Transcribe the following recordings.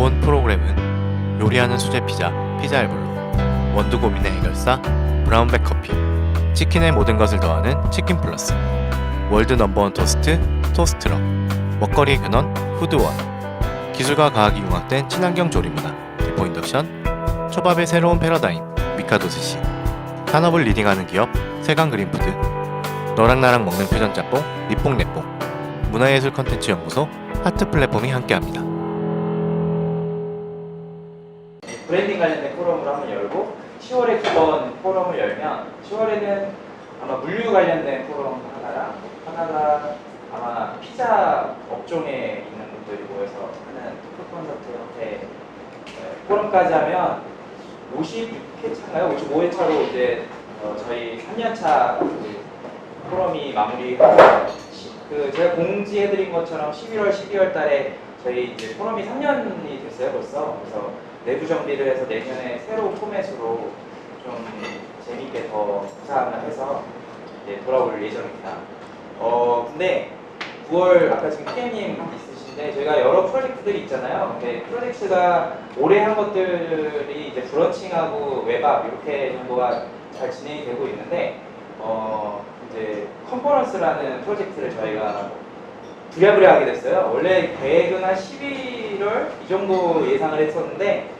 본 프로그램은 요리하는 수제 피자, 피자엘볼로, 원두 고민의 해결사, 브라운백 커피, 치킨의 모든 것을 더하는 치킨 플러스, 월드 넘버원 토스트, 토스트럭, 먹거리의 근원, 푸드원, 기술과 과학이 융합된 친환경 조리문화, 기포 인덕션, 초밥의 새로운 패러다임, 미카도 스시, 산업을 리딩하는 기업, 세강 그린푸드, 너랑 나랑 먹는 퓨전 짬뽕, 니뽕내뽕, 문화예술 컨텐츠 연구소, 하트 플랫폼이 함께합니다. 브랜딩 관련된 포럼을 한번 열고 10월에 두 번 포럼을 열면 10월에는 아마 물류 관련된 포럼 하나가 아마 피자 업종에 있는 분들이 모여서 하는 토크 콘서트 형태 포럼까지 하면 56회차인가요? 55회차로 이제 저희 3년차 포럼이 마무리하고 제가 공지해드린 것처럼 11월, 12월 달에 저희 이제 포럼이 3년이 됐어요 벌써. 그래서 내부 정비를 해서 내년에 새로운 포맷으로 좀 재밌게 더 구상을 해서 이제 돌아올 예정입니다. 근데 9월 아까 지금 PM님 있으신데 저희가 여러 프로젝트들이 있잖아요. 근데 프로젝트가 올해 한 것들이 이제 브런칭하고 웹앱 이렇게 정도가 잘 진행이 되고 있는데 이제 컨퍼런스라는 프로젝트를 저희가 부랴부랴 하게 됐어요. 원래 계획은 한 11월 이 정도 예상을 했었는데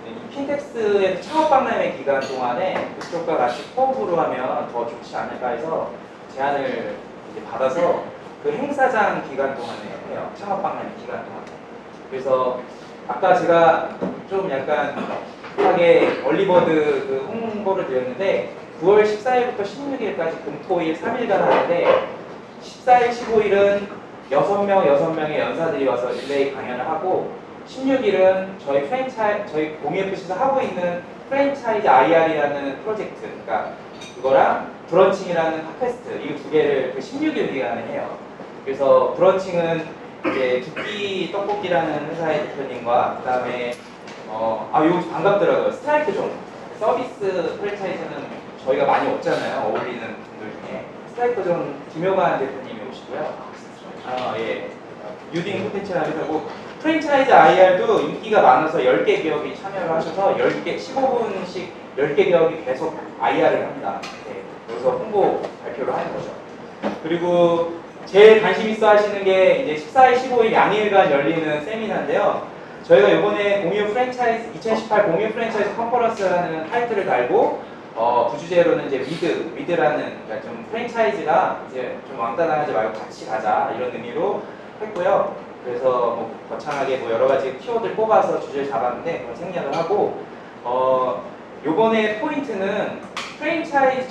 이 핀텍스에서 창업박람회 기간 동안에 그쪽과 같이 코업으로 하면 더 좋지 않을까 해서 제안을 이제 받아서 그 행사장 기간 동안에 해요. 창업박람회 기간 동안에. 그래서 아까 제가 좀 약간 하게 얼리버드 그 홍보를 드렸는데 9월 14일부터 16일까지 금토일 3일간 하는데 14일, 15일은 6명의 연사들이 와서 릴레이 강연을 하고 16일은 저희 공유FC에서 하고 있는 프랜차이즈 IR이라는 프로젝트, 그러니까 그거랑 브런칭이라는 팟캐스트 이 두 개를 그 16일 기간에 해요. 그래서 브런칭은 이제 두끼 떡볶이라는 회사의 대표님과 그다음에 이거 반갑더라고요. 스트라이크 존 서비스 프랜차이즈는 저희가 많이 없잖아요. 어울리는 분들 중에 스트라이크 존 김효관 대표님이 오시고요. 예. 유딩 콘텐츠라는 회사고 프랜차이즈 IR도 인기가 많아서 10개 기업이 참여를 하셔서 15분씩 10개 기업이 계속 IR을 합니다. 네. 여기서 홍보 발표를 하는 거죠. 그리고 제일 관심 있어 하시는 게 이제 14일, 15일 양일간 열리는 세미나인데요. 저희가 이번에 2018 공유 프랜차이즈 컨퍼런스라는 타이틀을 달고 부주제로는 이제 위드라는 그러니까 좀 프랜차이즈가 이제 좀 왕따당하지 말고 같이 가자 이런 의미로 했고요. 그래서 뭐 거창하게 뭐 여러 가지 키워드를 뽑아서 주제를 잡았는데 그런 생략을 하고 요번에 포인트는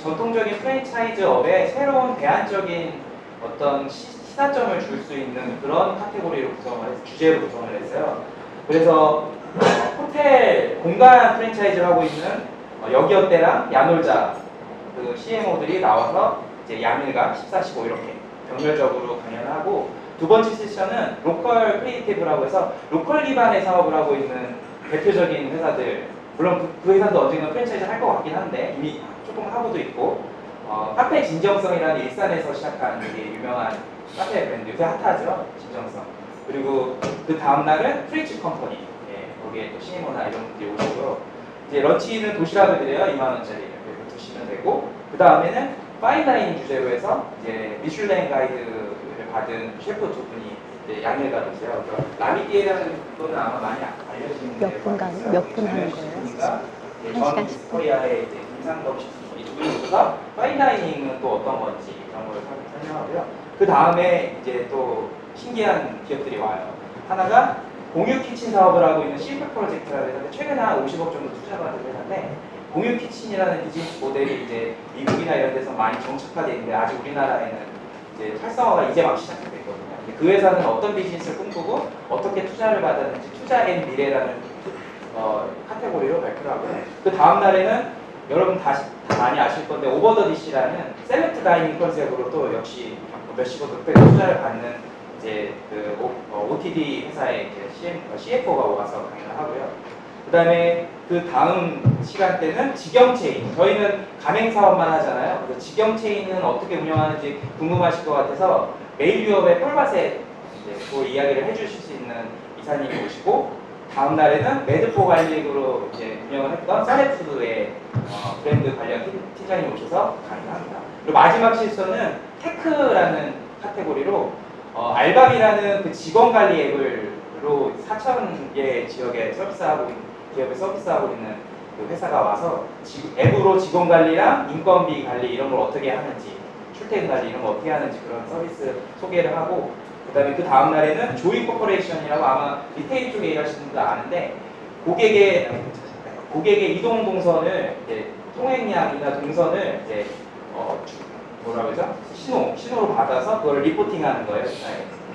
전통적인 프랜차이즈업의 새로운 대안적인 어떤 시사점을 줄 수 있는 그런 카테고리로 주제로 구성을 했어요. 그래서 호텔 공간 프랜차이즈를 하고 있는 여기어때랑 야놀자 그 CMO들이 나와서 이제 양일간 14, 15 이렇게 병렬적으로 강연을 하고 두 번째 세션은 로컬 크리에이티브라고 해서 로컬 기반의 사업을 하고 있는 대표적인 회사들 물론 그 회사도 언젠가 프랜차이즈 할 것 같긴 한데 이미 조금 하고도 있고 카페 진정성이라는 일산에서 시작한 되게 유명한 카페 브랜드 요새 핫하죠 진정성 그리고 그 다음날은 프리츠 컴퍼니 거기에 또 CMO나 이런 분들이 오시고요. 이제 런치는 도시락을 드려요. 2만원짜리 이렇게 드시면 되고 그 다음에는 파인다이닝 주제로 해서 이제 미슐랭 가이드를 받은 셰프 두 분이 이제 양일간 오세요. 라미띠에라는 거는 아마 많이 알려지는데 몇 분 하는 거예요? 전 코리아의 이제 김상덕 셰프 이두 분이 오셔서 파인다이닝은 또 어떤 건지 이런 걸 설명하고요. 그 다음에 이제 또 신기한 기업들이 와요. 하나가 공유 키친 사업을 하고 있는 실프 프로젝트라는 회사인데 최근에 한 50억 정도 투자를 받은 회사인데 공유 키친이라는 비즈니스 모델이 이제 미국이나 이런 데서 많이 정착화되어 있는데 아직 우리나라에는 이제 활성화가 이제 막 시작됐거든요. 그 회사는 어떤 비즈니스를 꿈꾸고 어떻게 투자를 받았는지 투자 앤 미래라는 카테고리로 발표를 하고요. 그 다음 날에는 여러분 다 많이 아실 건데 오버 더 디시라는 셀렉트 다이닝 컨셉으로 또 역시 몇십억 극백 투자를 받는 이제 그 OTD 회사의 이제 CFO가 와서 강연을 하고요. 그 다음에 그 다음 시간대는 직영체인. 저희는 가맹 사업만 하잖아요. 그래서 직영체인은 어떻게 운영하는지 궁금하실 것 같아서 메일 유업의 폴바셋 그 이야기를 해주실 수 있는 이사님이 오시고 다음 날에는 매드포 관리로 이제 운영을 했던 써레푸드의 브랜드 관련 팀장님 오셔서 강의를 합니다. 그리고 마지막 실서는 테크라는 카테고리로 알밤이라는 그 직원 관리 앱으로 4,000개 지역에 서비스하고 기업에 서비스하고 있는 그 회사가 와서 앱으로 직원 관리랑 인건비 관리 이런 걸 어떻게 하는지, 출퇴근 관리 이런 거 어떻게 하는지 그런 서비스 소개를 하고, 그다음에 그 다음 날에는 조이 코퍼레이션이라고 아마 리테일 쪽에 일하시는 분도 아는데 고객의 이동 동선을 이제 통행량이나 동선을 이제 뭐라 그러죠? 신호로 받아서 그걸 리포팅하는 거예요.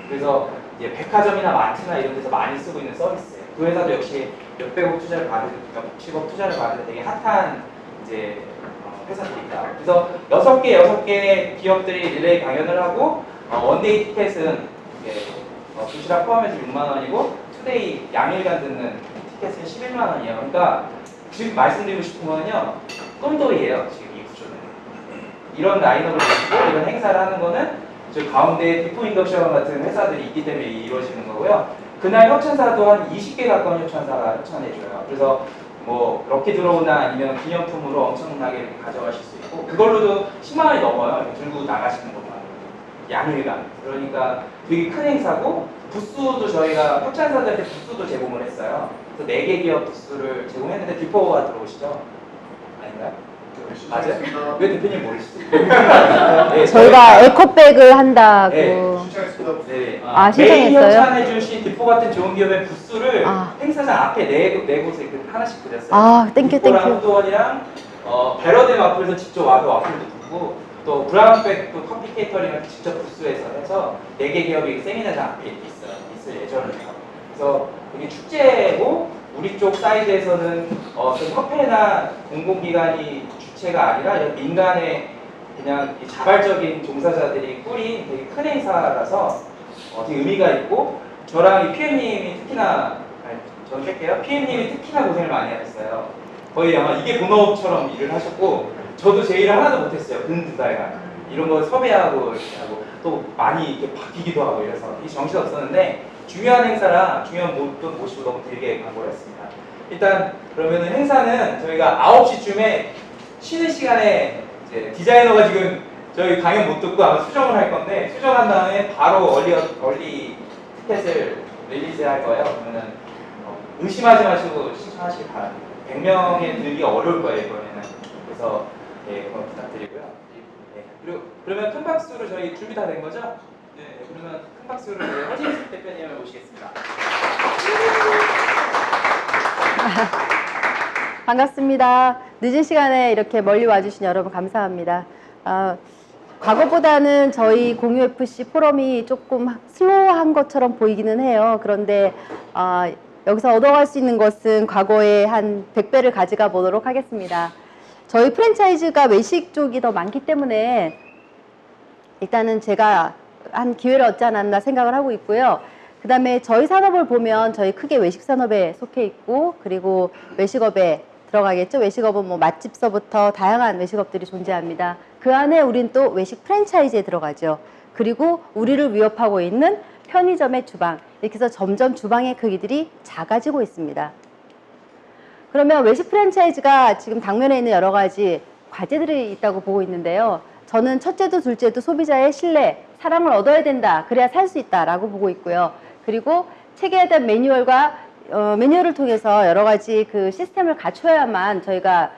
그래서 이제 백화점이나 마트나 이런 데서 많이 쓰고 있는 서비스예요. 그 회사도 역시 몇백억 투자를 몇십억 투자를 받은 되게 핫한 이제 회사들입니다. 그래서 6개 기업들이 릴레이 강연을 하고 원데이 티켓은 도시락 포함해서 6만 원이고 투데이 양일간 듣는 티켓은 11만 원이에요. 그러니까 지금 말씀드리고 싶은 거는요, 똠도이에요. 지금 이 구조는. 이런 라인업을 가지고 이런 행사를 하는 거는 저 가운데 디포 인덕션 같은 회사들이 있기 때문에 이루어지는 거고요. 그날 협찬사도 한 20개 가까운 협찬사가 협찬해줘요. 그래서 뭐 럭키 드로우나 아니면 기념품으로 엄청나게 이렇게 가져가실 수 있고, 그걸로도 10만 원이 넘어요. 이렇게 들고 나가시는 것만. 양일간. 그러니까 되게 큰 행사고, 부스도 저희가 협찬사들한테 부스도 제공을 했어요. 그래서 4개 기업 부스를 제공했는데 디포가 들어오시죠? 아닌가요? 맞아요? 왜 대표님 모르시죠? 네, 저희가 에코백을 한다고. 네. 신청했습니다. 아, 매일 신청했어요? 협찬해주신 디포 같은 좋은 기업의 부스를 행사장 앞에 네 곳에 하나씩 드렸어요. 아, 땡큐. 후드원이랑 베러덴 와플에서 직접 와서 와플도 두고, 또 브라운백 또 커피 케이터링을 직접 부스에서 해서 4개 기업이 세미나장 앞에 이렇게 있을 예정을 해요. 그래서 되게 축제고, 우리 쪽 사이드에서는 협회나 공공기관이 주체가 아니라 민간의 그냥 자발적인 종사자들이 꾸린 되게 큰 행사라서 되게 의미가 있고, 저랑 이 PM님이 특히나, 저는 뺄게요. PM님이 특히나 고생을 많이 하셨어요. 거의 아마 이게 본업처럼 일을 하셨고, 저도 제 일을 하나도 못했어요. 근 2달간. 이런 거 섭외하고 이렇게 하고, 또 많이 이렇게 바뀌기도 하고 이래서 이 정신 없었는데, 중요한 행사라 중요한 분도 모시고 너무 길게 광고를 했습니다. 일단 그러면은 행사는 저희가 9시쯤에 쉬는 시간에 이제 디자이너가 지금 저희 강연 못 듣고 아마 수정을 할 건데, 수정한 다음에 바로 얼리 티켓을 릴리즈 할 거예요. 그러면은 의심하지 마시고 신청하시기 바랍니다. 100명에 들기 어려울 거예요, 이번에는. 그래서 예, 그건 부탁드리고요. 네, 그리고 그러면 큰 박수로 저희 준비 다 된 거죠? 네, 그러면 큰 박수로 허진수 대표님을 모시겠습니다. 반갑습니다. 늦은 시간에 이렇게 멀리 와주신 여러분 감사합니다. 과거보다는 저희 공유FC 포럼이 조금 슬로우한 것처럼 보이기는 해요. 그런데 여기서 얻어갈 수 있는 것은 과거에 한 100배를 가져가 보도록 하겠습니다. 저희 프랜차이즈가 외식 쪽이 더 많기 때문에 일단은 제가 한 기회를 얻지 않았나 생각을 하고 있고요. 그 다음에 저희 산업을 보면 저희 크게 외식 산업에 속해 있고, 그리고 외식업에 들어가겠죠. 외식업은 뭐 맛집서부터 다양한 외식업들이 존재합니다. 그 안에 우린 또 외식 프랜차이즈에 들어가죠. 그리고 우리를 위협하고 있는 편의점의 주방, 이렇게 해서 점점 주방의 크기들이 작아지고 있습니다. 그러면 외식 프랜차이즈가 지금 당면에 있는 여러 가지 과제들이 있다고 보고 있는데요. 저는 첫째도 둘째도 소비자의 신뢰, 사랑을 얻어야 된다. 그래야 살 수 있다라고 보고 있고요. 그리고 체계에 대한 매뉴얼과 매뉴얼을 통해서 여러 가지 그 시스템을 갖춰야만 저희가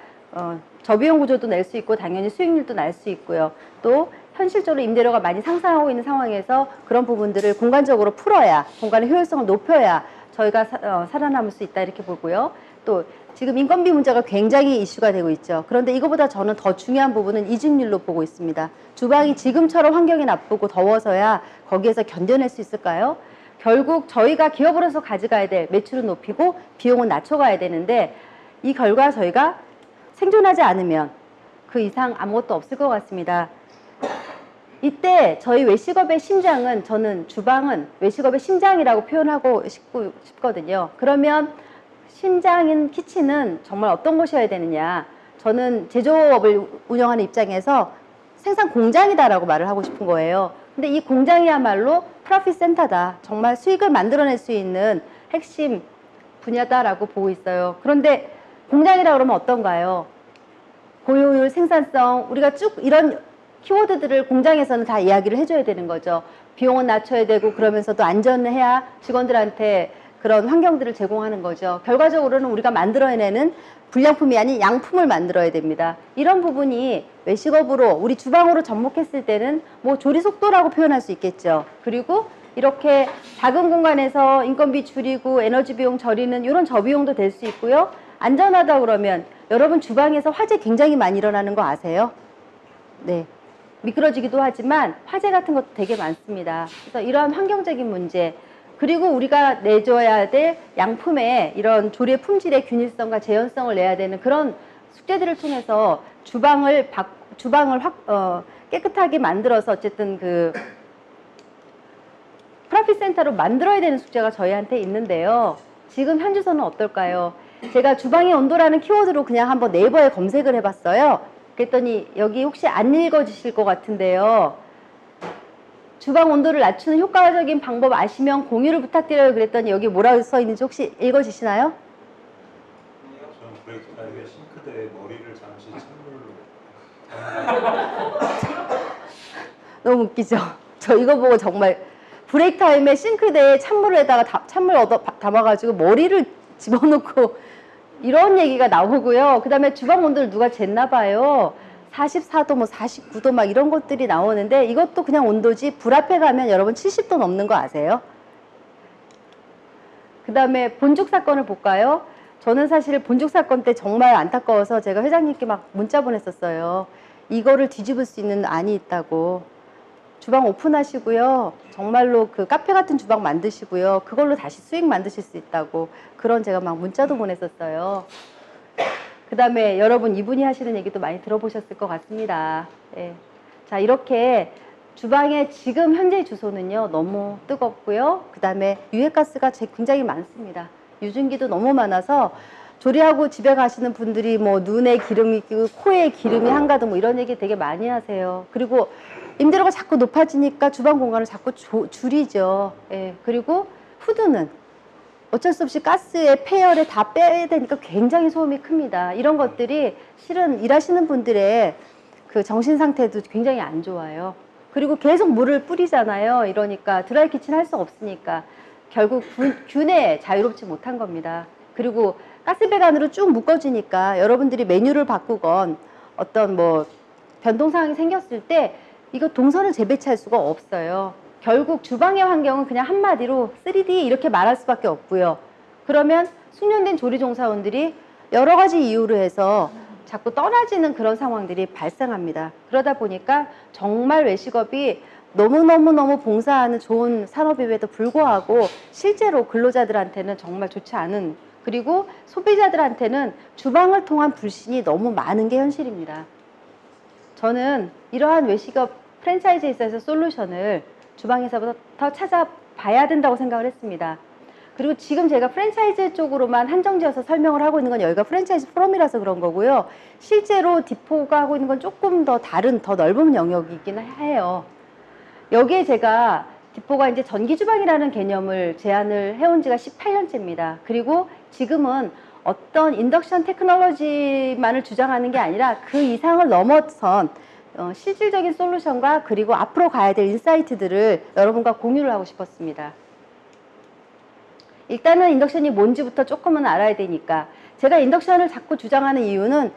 저비용 구조도 낼 수 있고 당연히 수익률도 날 수 있고요. 또 현실적으로 임대료가 많이 상승하고 있는 상황에서 그런 부분들을 공간적으로 풀어야, 공간의 효율성을 높여야 저희가 살아남을 수 있다 이렇게 보고요. 또 지금 인건비 문제가 굉장히 이슈가 되고 있죠. 그런데 이거보다 저는 더 중요한 부분은 이직률로 보고 있습니다. 주방이 지금처럼 환경이 나쁘고 더워서야 거기에서 견뎌낼 수 있을까요? 결국 저희가 기업으로서 가져가야 될 매출은 높이고 비용은 낮춰가야 되는데, 이 결과 저희가 생존하지 않으면 그 이상 아무것도 없을 것 같습니다. 이때 저희 외식업의 심장은, 저는 주방은 외식업의 심장이라고 표현하고 싶거든요. 그러면 심장인 키친은 정말 어떤 곳이어야 되느냐. 저는 제조업을 운영하는 입장에서 생산 공장이다라고 말을 하고 싶은 거예요. 근데 이 공장이야말로 프로핏 센터다. 정말 수익을 만들어낼 수 있는 핵심 분야다라고 보고 있어요. 그런데 공장이라 그러면 어떤가요? 고효율, 생산성, 우리가 쭉 이런 키워드들을 공장에서는 다 이야기를 해줘야 되는 거죠. 비용은 낮춰야 되고 그러면서도 안전해야 직원들한테 그런 환경들을 제공하는 거죠. 결과적으로는 우리가 만들어내는 불량품이 아닌 양품을 만들어야 됩니다. 이런 부분이 외식업으로 우리 주방으로 접목했을 때는 뭐 조리 속도라고 표현할 수 있겠죠. 그리고 이렇게 작은 공간에서 인건비 줄이고 에너지 비용 절이는 이런 저비용도 될 수 있고요. 안전하다 그러면 여러분 주방에서 화재 굉장히 많이 일어나는 거 아세요? 네. 미끄러지기도 하지만 화재 같은 것도 되게 많습니다. 그래서 이러한 환경적인 문제, 그리고 우리가 내줘야 될 양품의 이런 조리의 품질의 균일성과 재현성을 내야 되는 그런 숙제들을 통해서 주방을 깨끗하게 만들어서 어쨌든 그 프라핏 센터로 만들어야 되는 숙제가 저희한테 있는데요. 지금 현주소는 어떨까요? 제가 주방의 온도라는 키워드로 그냥 한번 네이버에 검색을 해봤어요. 그랬더니 여기 혹시 안 읽어지실 것 같은데요. 주방 온도를 낮추는 효과적인 방법 아시면 공유를 부탁드려요. 그랬더니 여기 뭐라고 써 있는지 혹시 읽어지시나요? 저는 브레이크 타임에 싱크대에 머리를 잠시 찬물로 너무 웃기죠? 저 이거 보고 정말 브레이크 타임에 싱크대에 찬물에다가 찬물 얻어 담아가지고 머리를 집어넣고 이런 얘기가 나오고요. 그 다음에 주방 온도를 누가 쟀나 봐요. 44도, 뭐 49도 막 이런 것들이 나오는데 이것도 그냥 온도지 불 앞에 가면 여러분 70도 넘는 거 아세요? 그 다음에 본죽 사건을 볼까요? 저는 사실 본죽 사건 때 정말 안타까워서 제가 회장님께 막 문자 보냈었어요. 이거를 뒤집을 수 있는 안이 있다고. 주방 오픈하시고요. 정말로 그 카페 같은 주방 만드시고요. 그걸로 다시 수익 만드실 수 있다고. 그런 제가 막 문자도 보냈었어요. 그 다음에 여러분 이분이 하시는 얘기도 많이 들어보셨을 것 같습니다. 예. 자, 이렇게 주방의 지금 현재 주소는요. 너무 뜨겁고요. 그 다음에 유해가스가 굉장히 많습니다. 유증기도 너무 많아서 조리하고 집에 가시는 분들이 뭐 눈에 기름이 끼고 코에 기름이 한가득 뭐 이런 얘기 되게 많이 하세요. 그리고 임대료가 자꾸 높아지니까 주방 공간을 자꾸 줄이죠. 예. 그리고 후드는 어쩔 수 없이 가스에 폐열에 다 빼야 되니까 굉장히 소음이 큽니다. 이런 것들이 실은 일하시는 분들의 그 정신 상태도 굉장히 안 좋아요. 그리고 계속 물을 뿌리잖아요. 이러니까 드라이키친 할 수 없으니까 결국 균에 자유롭지 못한 겁니다. 그리고 가스배관으로 쭉 묶어지니까 여러분들이 메뉴를 바꾸건 어떤 뭐 변동 상황이 생겼을 때 이거 동선을 재배치할 수가 없어요. 결국 주방의 환경은 그냥 한마디로 3D 이렇게 말할 수밖에 없고요. 그러면 숙련된 조리종사원들이 여러 가지 이유로 해서 자꾸 떠나지는 그런 상황들이 발생합니다. 그러다 보니까 정말 외식업이 너무너무 봉사하는 좋은 산업임에도 불구하고 실제로 근로자들한테는 정말 좋지 않은, 그리고 소비자들한테는 주방을 통한 불신이 너무 많은 게 현실입니다. 저는 이러한 외식업 프랜차이즈에 있어서 솔루션을 주방에서부터 찾아봐야 된다고 생각을 했습니다. 그리고 지금 제가 프랜차이즈 쪽으로만 한정지어서 설명을 하고 있는 건 여기가 프랜차이즈 포럼이라서 그런 거고요. 실제로 디포가 하고 있는 건 조금 더 다른, 더 넓은 영역이긴 해요. 여기에 제가 디포가 이제 전기주방이라는 개념을 제안을 해온 지가 18년째입니다. 그리고 지금은 어떤 인덕션 테크놀로지만을 주장하는 게 아니라 그 이상을 넘어선 실질적인 솔루션과 그리고 앞으로 가야 될 인사이트들을 여러분과 공유를 하고 싶었습니다. 일단은 인덕션이 뭔지부터 조금은 알아야 되니까, 제가 인덕션을 자꾸 주장하는 이유는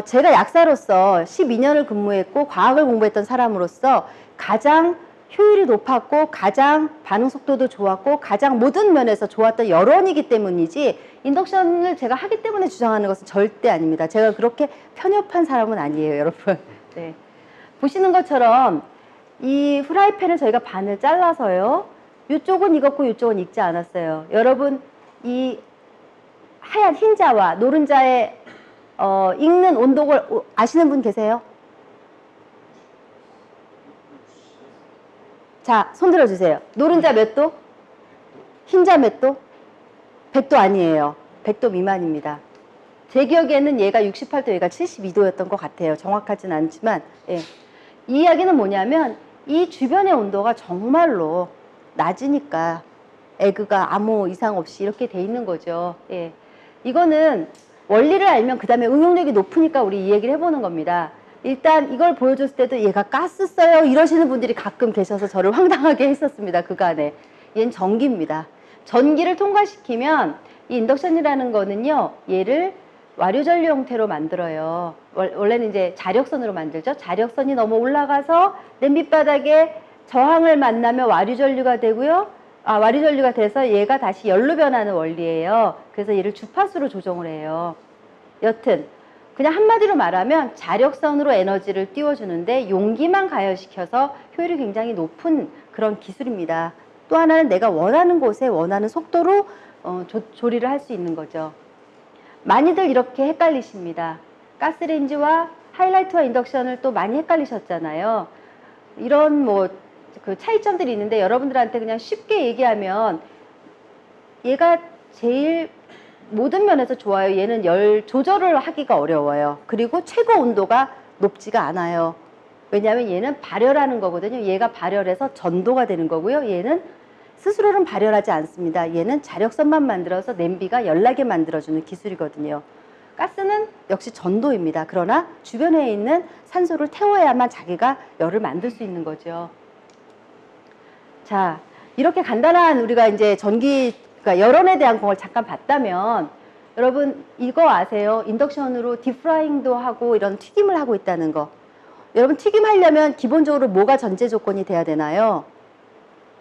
제가 약사로서 12년을 근무했고 과학을 공부했던 사람으로서 가장 효율이 높았고 가장 반응 속도도 좋았고 가장 모든 면에서 좋았던 여론이기 때문이지, 인덕션을 제가 하기 때문에 주장하는 것은 절대 아닙니다. 제가 그렇게 편협한 사람은 아니에요, 여러분. 네. 보시는 것처럼 이 프라이팬을 저희가 반을 잘라서요, 이쪽은 익었고 이쪽은 익지 않았어요. 여러분, 이 하얀 흰자와 노른자의 익는 온도를 아시는 분 계세요? 자, 손 들어주세요. 노른자 몇 도? 흰자 몇 도? 100도 아니에요. 100도 미만입니다. 제 기억에는 얘가 68도, 얘가 72도였던 것 같아요. 정확하진 않지만. 예. 이 이야기는 뭐냐면 이 주변의 온도가 정말로 낮으니까 에그가 아무 이상 없이 이렇게 돼 있는 거죠. 예. 이거는 원리를 알면 그 다음에 응용력이 높으니까 우리 이 얘기를 해보는 겁니다. 일단 이걸 보여줬을 때도 얘가 가스 써요 이러시는 분들이 가끔 계셔서 저를 황당하게 했었습니다. 그간에. 얘는 전기입니다. 전기를 통과시키면 이 인덕션이라는 거는요, 얘를 와류전류 형태로 만들어요. 원래는 이제 자력선으로 만들죠. 자력선이 넘어 올라가서 냄비바닥에 저항을 만나면 와류전류가 되고요. 와류전류가 돼서 얘가 다시 열로 변하는 원리예요. 그래서 얘를 주파수로 조정을 해요. 여튼 그냥 한마디로 말하면 자력선으로 에너지를 띄워주는데 용기만 가열시켜서 효율이 굉장히 높은 그런 기술입니다. 또 하나는 내가 원하는 곳에 원하는 속도로 조리를 할 수 있는 거죠. 많이들 이렇게 헷갈리십니다. 가스레인지와 하이라이트와 인덕션을 또 많이 헷갈리셨잖아요. 이런 그 차이점들이 있는데 여러분들한테 그냥 쉽게 얘기하면 얘가 제일 모든 면에서 좋아요. 얘는 열 조절을 하기가 어려워요. 그리고 최고 온도가 높지가 않아요. 왜냐하면 얘는 발열하는 거거든요. 얘가 발열해서 전도가 되는 거고요. 얘는 스스로는 발열하지 않습니다. 얘는 자력선만 만들어서 냄비가 열나게 만들어주는 기술이거든요. 가스는 역시 전도입니다. 그러나 주변에 있는 산소를 태워야만 자기가 열을 만들 수 있는 거죠. 자, 이렇게 간단한 우리가 이제 그러니까 열원에 대한 공을 잠깐 봤다면 여러분 이거 아세요? 인덕션으로 딥프라잉도 하고 이런 튀김을 하고 있다는 거. 여러분 튀김하려면 기본적으로 뭐가 전제 조건이 돼야 되나요?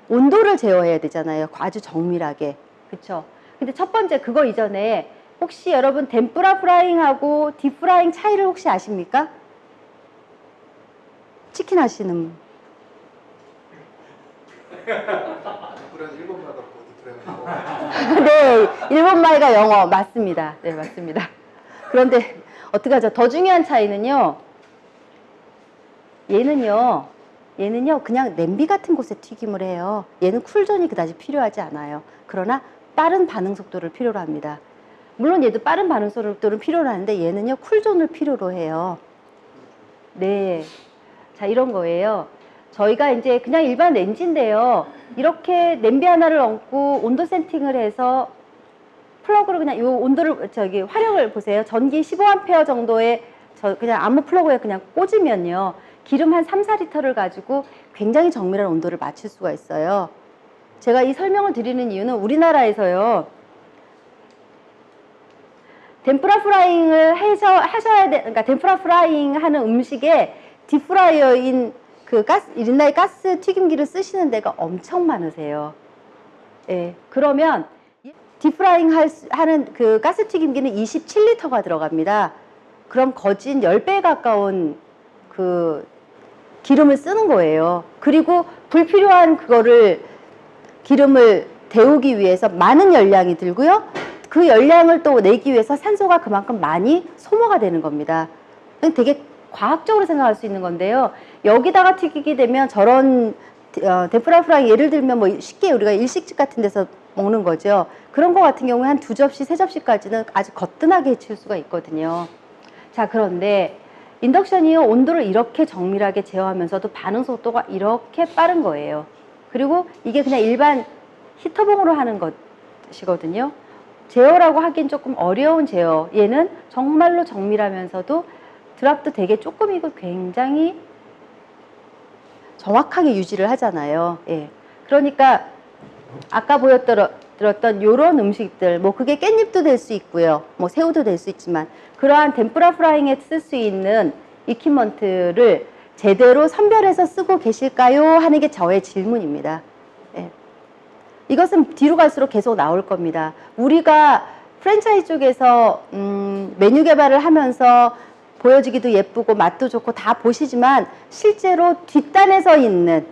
온도를 제어해야 되잖아요. 아주 정밀하게. 그쵸? 근데 첫 번째 그거 이전에 혹시 여러분 덴뿌라 프라잉하고 딥프라잉 차이를 혹시 아십니까? 치킨 하시는 덴뿌라는 일본말 같고 딥프라이는 네, 일본말과 영어 맞습니다. 네, 맞습니다. 그런데 어떡하죠? 더 중요한 차이는요. 얘는요 그냥 냄비 같은 곳에 튀김을 해요. 얘는 쿨존이 그다지 필요하지 않아요. 그러나 빠른 반응 속도를 필요로 합니다. 물론 얘도 빠른 반응 속도를 필요로 하는데 얘는요 쿨존을 필요로 해요. 네, 자 이런 거예요. 저희가 이제 그냥 일반 렌즈인데요. 이렇게 냄비 하나를 얹고 온도 세팅을 해서 플러그를 그냥 이 온도를 화력을 보세요. 전기 15A 정도의 그냥 아무 플러그에 그냥 꽂으면요. 기름 한 3, 4리터를 가지고 굉장히 정밀한 온도를 맞출 수가 있어요. 제가 이 설명을 드리는 이유는 우리나라에서요. 덴뿌라 프라잉을 하셔야 돼. 그러니까 덴뿌라 프라잉 하는 음식에 딥프라이어인 그 린나이 가스 튀김기를 쓰시는 데가 엄청 많으세요. 예. 그러면 딥프라잉 하는 그 가스 튀김기는 27리터가 들어갑니다. 그럼 거진 10배 가까운 그 기름을 쓰는 거예요. 그리고 불필요한 기름을 데우기 위해서 많은 열량이 들고요. 그 열량을 또 내기 위해서 산소가 그만큼 많이 소모가 되는 겁니다. 되게 과학적으로 생각할 수 있는 건데요. 여기다가 튀기게 되면 저런 덴뿌라 프라이 예를 들면 뭐 쉽게 우리가 일식집 같은 데서 먹는 거죠. 그런 거 같은 경우에 한 2접시, 3접시까지는 아주 거뜬하게 해칠 수가 있거든요. 자, 그런데 인덕션이요 온도를 이렇게 정밀하게 제어하면서도 반응 속도가 이렇게 빠른 거예요. 그리고 이게 그냥 일반 히터봉으로 하는 것이거든요. 제어라고 하긴 조금 어려운 제어. 얘는 정말로 정밀하면서도 드랍도 되게 조금이고 굉장히 정확하게 유지를 하잖아요. 예. 그러니까 아까 보여드렸던 요런 음식들, 뭐 그게 깻잎도 될 수 있고요. 뭐 새우도 될 수 있지만 그러한 덴뿌라 프라잉에 쓸 수 있는 이퀴먼트를 제대로 선별해서 쓰고 계실까요? 하는 게 저의 질문입니다. 예. 이것은 뒤로 갈수록 계속 나올 겁니다. 우리가 프랜차이즈 쪽에서 메뉴 개발을 하면서 보여지기도 예쁘고 맛도 좋고 다 보시지만 실제로 뒷단에서 있는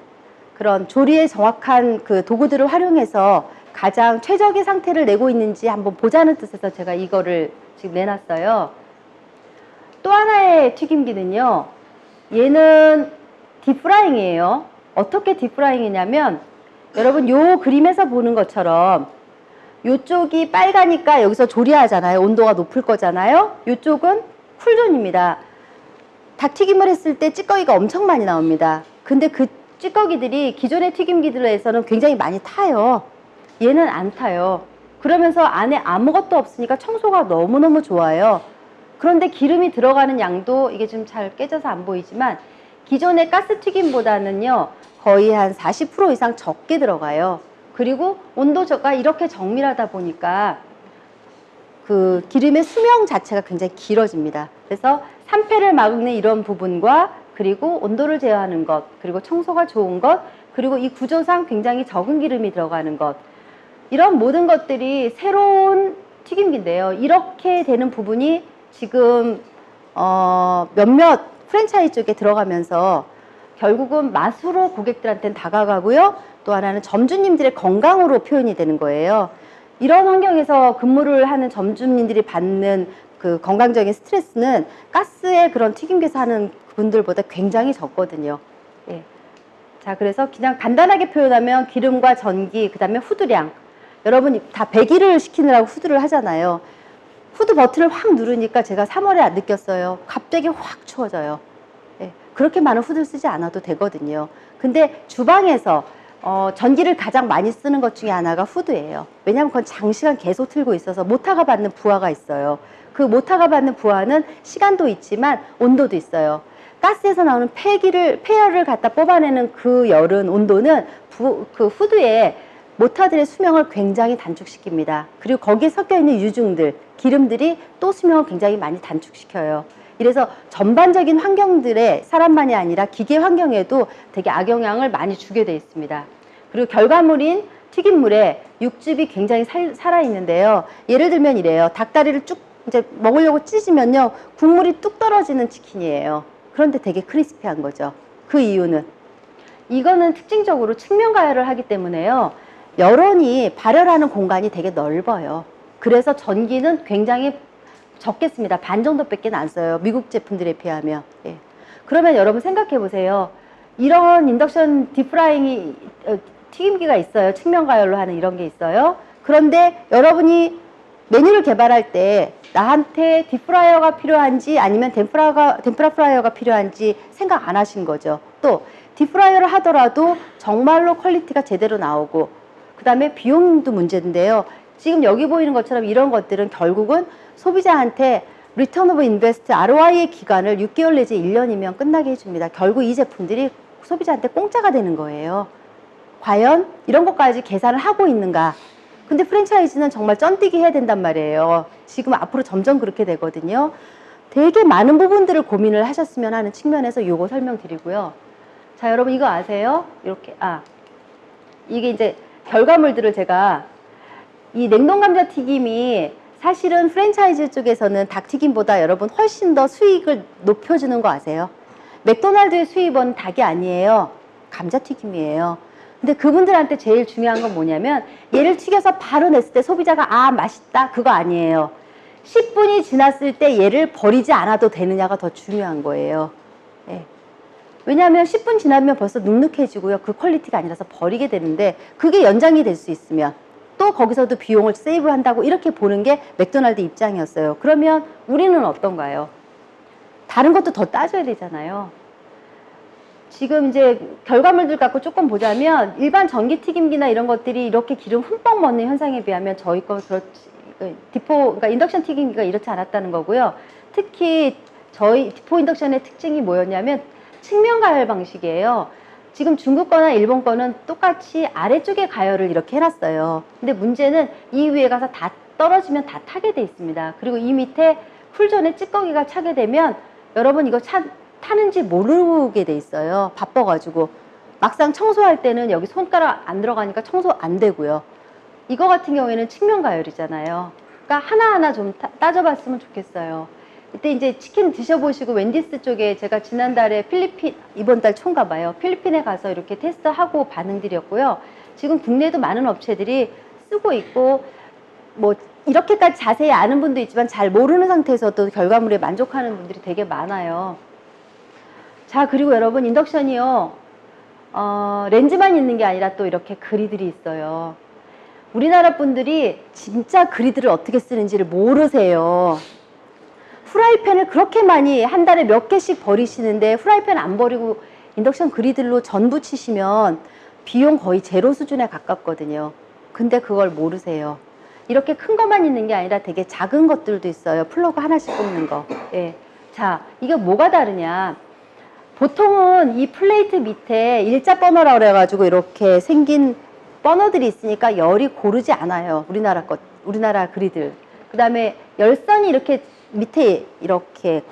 그런 조리의 정확한 그 도구들을 활용해서 가장 최적의 상태를 내고 있는지 한번 보자는 뜻에서 제가 이거를 지금 내놨어요. 또 하나의 튀김기는요. 얘는 딥프라잉이에요. 어떻게 딥프라잉이냐면 여러분 요 그림에서 보는 것처럼 요쪽이 빨가니까 여기서 조리하잖아요. 온도가 높을 거잖아요. 요쪽은 쿨존입니다. 닭튀김을 했을 때 찌꺼기가 엄청 많이 나옵니다. 근데 그 찌꺼기들이 기존의 튀김기들에서는 굉장히 많이 타요. 얘는 안 타요. 그러면서 안에 아무것도 없으니까 청소가 너무너무 좋아요. 그런데 기름이 들어가는 양도 이게 좀 잘 깨져서 안 보이지만 기존의 가스튀김보다는요 거의 한 40% 이상 적게 들어가요. 그리고 온도가 이렇게 정밀하다 보니까 그 기름의 수명 자체가 굉장히 길어집니다. 그래서 산패를 막는 이런 부분과 그리고 온도를 제어하는 것, 그리고 청소가 좋은 것, 그리고 이 구조상 굉장히 적은 기름이 들어가는 것, 이런 모든 것들이 새로운 튀김기인데요. 이렇게 되는 부분이 지금 몇몇 프랜차이즈 쪽에 들어가면서 결국은 맛으로 고객들한테는 다가가고요. 또 하나는 점주님들의 건강으로 표현이 되는 거예요. 이런 환경에서 근무를 하는 점주님들이 받는 그 건강적인 스트레스는 가스의 그런 튀김기에서 하는 분들보다 굉장히 적거든요. 예. 자, 그래서 그냥 간단하게 표현하면 기름과 전기, 그 다음에 후드량. 여러분 다 배기를 시키느라고 후드를 하잖아요. 후드 버튼을 확 누르니까 제가 3월에 느꼈어요. 갑자기 확 추워져요. 예. 그렇게 많은 후드를 쓰지 않아도 되거든요. 근데 주방에서 전기를 가장 많이 쓰는 것 중에 하나가 후드예요. 왜냐하면 그건 장시간 계속 틀고 있어서 모터가 받는 부하가 있어요. 그 모터가 받는 부하는 시간도 있지만 온도도 있어요. 가스에서 나오는 폐열을 갖다 뽑아내는 그 열은, 온도는 그 후드의 모터들의 수명을 굉장히 단축시킵니다. 그리고 거기에 섞여 있는 유중들, 기름들이 또 수명을 굉장히 많이 단축시켜요. 이래서 전반적인 환경들에 사람만이 아니라 기계 환경에도 되게 악영향을 많이 주게 되어 있습니다. 그리고 결과물인 튀김물에 육즙이 굉장히 살아있는데요. 예를 들면 이래요. 닭다리를 쭉 이제 먹으려고 찢으면요. 국물이 뚝 떨어지는 치킨이에요. 그런데 되게 크리스피한 거죠. 그 이유는 이거는 특징적으로 측면 가열을 하기 때문에요. 열원이 발열하는 공간이 되게 넓어요. 그래서 전기는 굉장히 적게 씁니다. 반 정도밖에 안 써요. 미국 제품들에 비하면. 예. 그러면 여러분 생각해 보세요. 이런 인덕션 딥프라잉이 튀김기가 있어요. 측면 가열로 하는 이런 게 있어요. 그런데 여러분이 메뉴를 개발할 때 나한테 딥프라이어가 필요한지 아니면 덴프라 프라이어가 필요한지 생각 안 하신 거죠. 또 딥프라이어를 하더라도 정말로 퀄리티가 제대로 나오고 그 다음에 비용도 문제인데요. 지금 여기 보이는 것처럼 이런 것들은 결국은 소비자한테 리턴 오브 인베스트 ROI의 기간을 6개월 내지 1년이면 끝나게 해줍니다. 결국 이 제품들이 소비자한테 공짜가 되는 거예요. 과연 이런 것까지 계산을 하고 있는가? 근데 프랜차이즈는 정말 쩐뛰기 해야 된단 말이에요. 지금 앞으로 점점 그렇게 되거든요. 되게 많은 부분들을 고민을 하셨으면 하는 측면에서 이거 설명드리고요. 자, 여러분 이거 아세요? 이렇게 이게 이제 결과물들을 제가 이 냉동 감자 튀김이 사실은 프랜차이즈 쪽에서는 닭튀김보다 여러분 훨씬 더 수익을 높여주는 거 아세요? 맥도날드의 수입은 닭이 아니에요. 감자튀김이에요. 근데 그분들한테 제일 중요한 건 뭐냐면 얘를 튀겨서 바로 냈을 때 소비자가 맛있다 그거 아니에요. 10분이 지났을 때 얘를 버리지 않아도 되느냐가 더 중요한 거예요. 예. 왜냐하면 10분 지나면 벌써 눅눅해지고요. 그 퀄리티가 아니라서 버리게 되는데 그게 연장이 될 수 있으면 또 거기서도 비용을 세이브한다고 이렇게 보는 게 맥도날드 입장이었어요. 그러면 우리는 어떤가요? 다른 것도 더 따져야 되잖아요. 지금 이제 결과물들 갖고 조금 보자면 일반 전기튀김기나 이런 것들이 이렇게 기름 흠뻑 먹는 현상에 비하면 저희 거 그러니까 인덕션 튀김기가 이렇지 않았다는 거고요. 특히 저희 디포 인덕션의 특징이 뭐였냐면 측면 가열 방식이에요. 지금 중국 거나 일본 거는 똑같이 아래쪽에 가열을 이렇게 해놨어요. 근데 문제는 이 위에 가서 다 떨어지면 다 타게 돼 있습니다. 그리고 이 밑에 쿨존에 찌꺼기가 차게 되면 여러분 이거 타는지 모르게 돼 있어요. 바빠가지고. 막상 청소할 때는 여기 손가락 안 들어가니까 청소 안 되고요. 이거 같은 경우에는 측면 가열이잖아요. 그러니까 하나하나 좀 따져봤으면 좋겠어요. 이때 이제 치킨 드셔보시고 웬디스 쪽에 제가 지난달에 이번 달 초인가 봐요. 필리핀에 가서 이렇게 테스트하고 반응들이었고요. 지금 국내에도 많은 업체들이 쓰고 있고 뭐 이렇게까지 자세히 아는 분도 있지만 잘 모르는 상태에서도 결과물에 만족하는 분들이 되게 많아요. 자, 그리고 여러분 인덕션이요. 렌즈만 있는 게 아니라 또 이렇게 그리들이 있어요. 우리나라 분들이 진짜 그리들을 어떻게 쓰는지를 모르세요. 프라이팬을 그렇게 많이 한 달에 몇 개씩 버리시는데 프라이팬 안 버리고 인덕션 그리들로 전 부치시면 비용 거의 제로 수준에 가깝거든요. 근데 그걸 모르세요. 이렇게 큰 것만 있는 게 아니라 되게 작은 것들도 있어요. 플러그 하나씩 꼽는 거. 예. 자, 이게 뭐가 다르냐. 보통은 이 플레이트 밑에 일자 버너라고 그래가지고 이렇게 생긴 버너들이 있으니까 열이 고르지 않아요. 우리나라 그리들. 그 다음에 열선이 이렇게 밑에 이렇게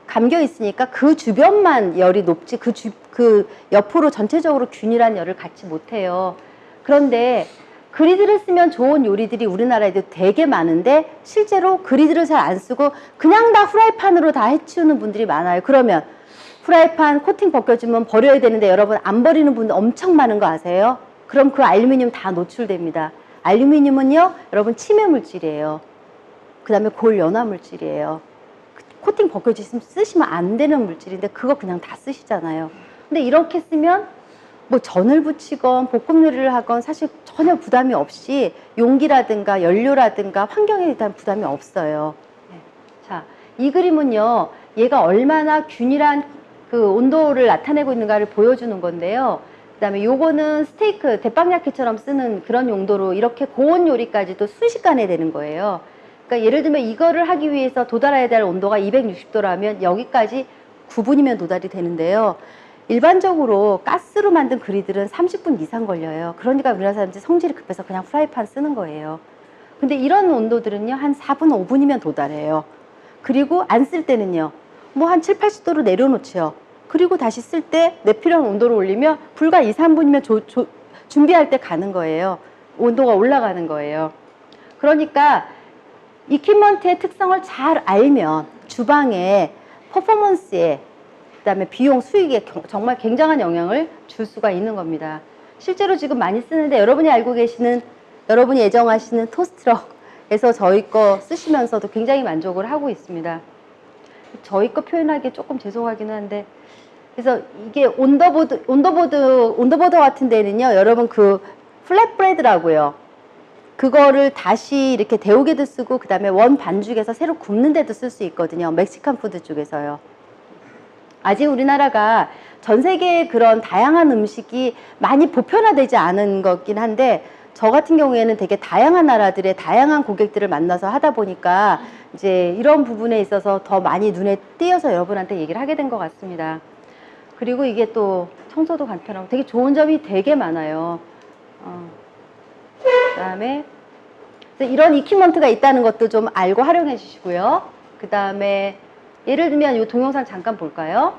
감겨 있으니까 그 주변만 열이 높지 그 옆으로 전체적으로 균일한 열을 갖지 못해요. 그런데 그리드를 쓰면 좋은 요리들이 우리나라에도 되게 많은데 실제로 그리드를 잘 안 쓰고 그냥 다 후라이팬으로 다 해치우는 분들이 많아요. 그러면 후라이팬 코팅 벗겨주면 버려야 되는데 여러분 안 버리는 분들 엄청 많은 거 아세요? 그럼 그 알루미늄 다 노출됩니다. 알루미늄은요 여러분 치매 물질이에요. 그 다음에 골연화 물질이에요. 코팅 벗겨주시면 쓰시면 안 되는 물질인데 그거 그냥 다 쓰시잖아요. 근데 이렇게 쓰면 뭐 전을 부치건 볶음 요리를 하건 사실 전혀 부담이 없이 용기라든가 연료라든가 환경에 대한 부담이 없어요. 자, 이 그림은요 얘가 얼마나 균일한 그 온도를 나타내고 있는가를 보여주는 건데요. 그 다음에 요거는 스테이크, 대빵야키처럼 쓰는 그런 용도로 이렇게 고온 요리까지도 순식간에 되는 거예요. 그러니까 예를 들면 이거를 하기 위해서 도달해야 될 온도가 260도라면 여기까지 9분이면 도달이 되는데요. 일반적으로 가스로 만든 그리들은 30분 이상 걸려요. 그러니까 우리나라 사람들이 성질이 급해서 그냥 프라이팬 쓰는 거예요. 근데 이런 온도들은요 한 4분, 5분이면 도달해요. 그리고 안 쓸 때는요 뭐 한 7, 80도로 내려놓죠. 그리고 다시 쓸 때 내 필요한 온도로 올리면 불과 2, 3분이면 준비할 때 가는 거예요. 온도가 올라가는 거예요. 그러니까 이퀴먼트의 특성을 잘 알면 주방의 퍼포먼스에 그다음에 비용, 수익에 정말 굉장한 영향을 줄 수가 있는 겁니다. 실제로 지금 많이 쓰는데 여러분이 알고 계시는, 여러분이 애정하시는 토스트럭에서 저희 거 쓰시면서도 굉장히 만족을 하고 있습니다. 저희 거 표현하기 조금 죄송하기는 한데, 그래서 이게 온더보드 같은 데는요, 여러분 그 플랫브레드라고요. 그거를 다시 이렇게 데우게도 쓰고, 그 다음에 원 반죽에서 새로 굽는 데도 쓸 수 있거든요. 멕시칸 푸드 쪽에서요. 아직 우리나라가 전 세계의 그런 다양한 음식이 많이 보편화되지 않은 거긴 한데, 저 같은 경우에는 되게 다양한 나라들의 다양한 고객들을 만나서 하다 보니까 이제 이런 부분에 있어서 더 많이 눈에 띄어서 여러분한테 얘기를 하게 된 것 같습니다. 그리고 이게 또 청소도 간편하고 되게 좋은 점이 되게 많아요. 그 다음에 이런 이퀴먼트가 있다는 것도 좀 알고 활용해 주시고요. 그 다음에 예를 들면 이 동영상 잠깐 볼까요?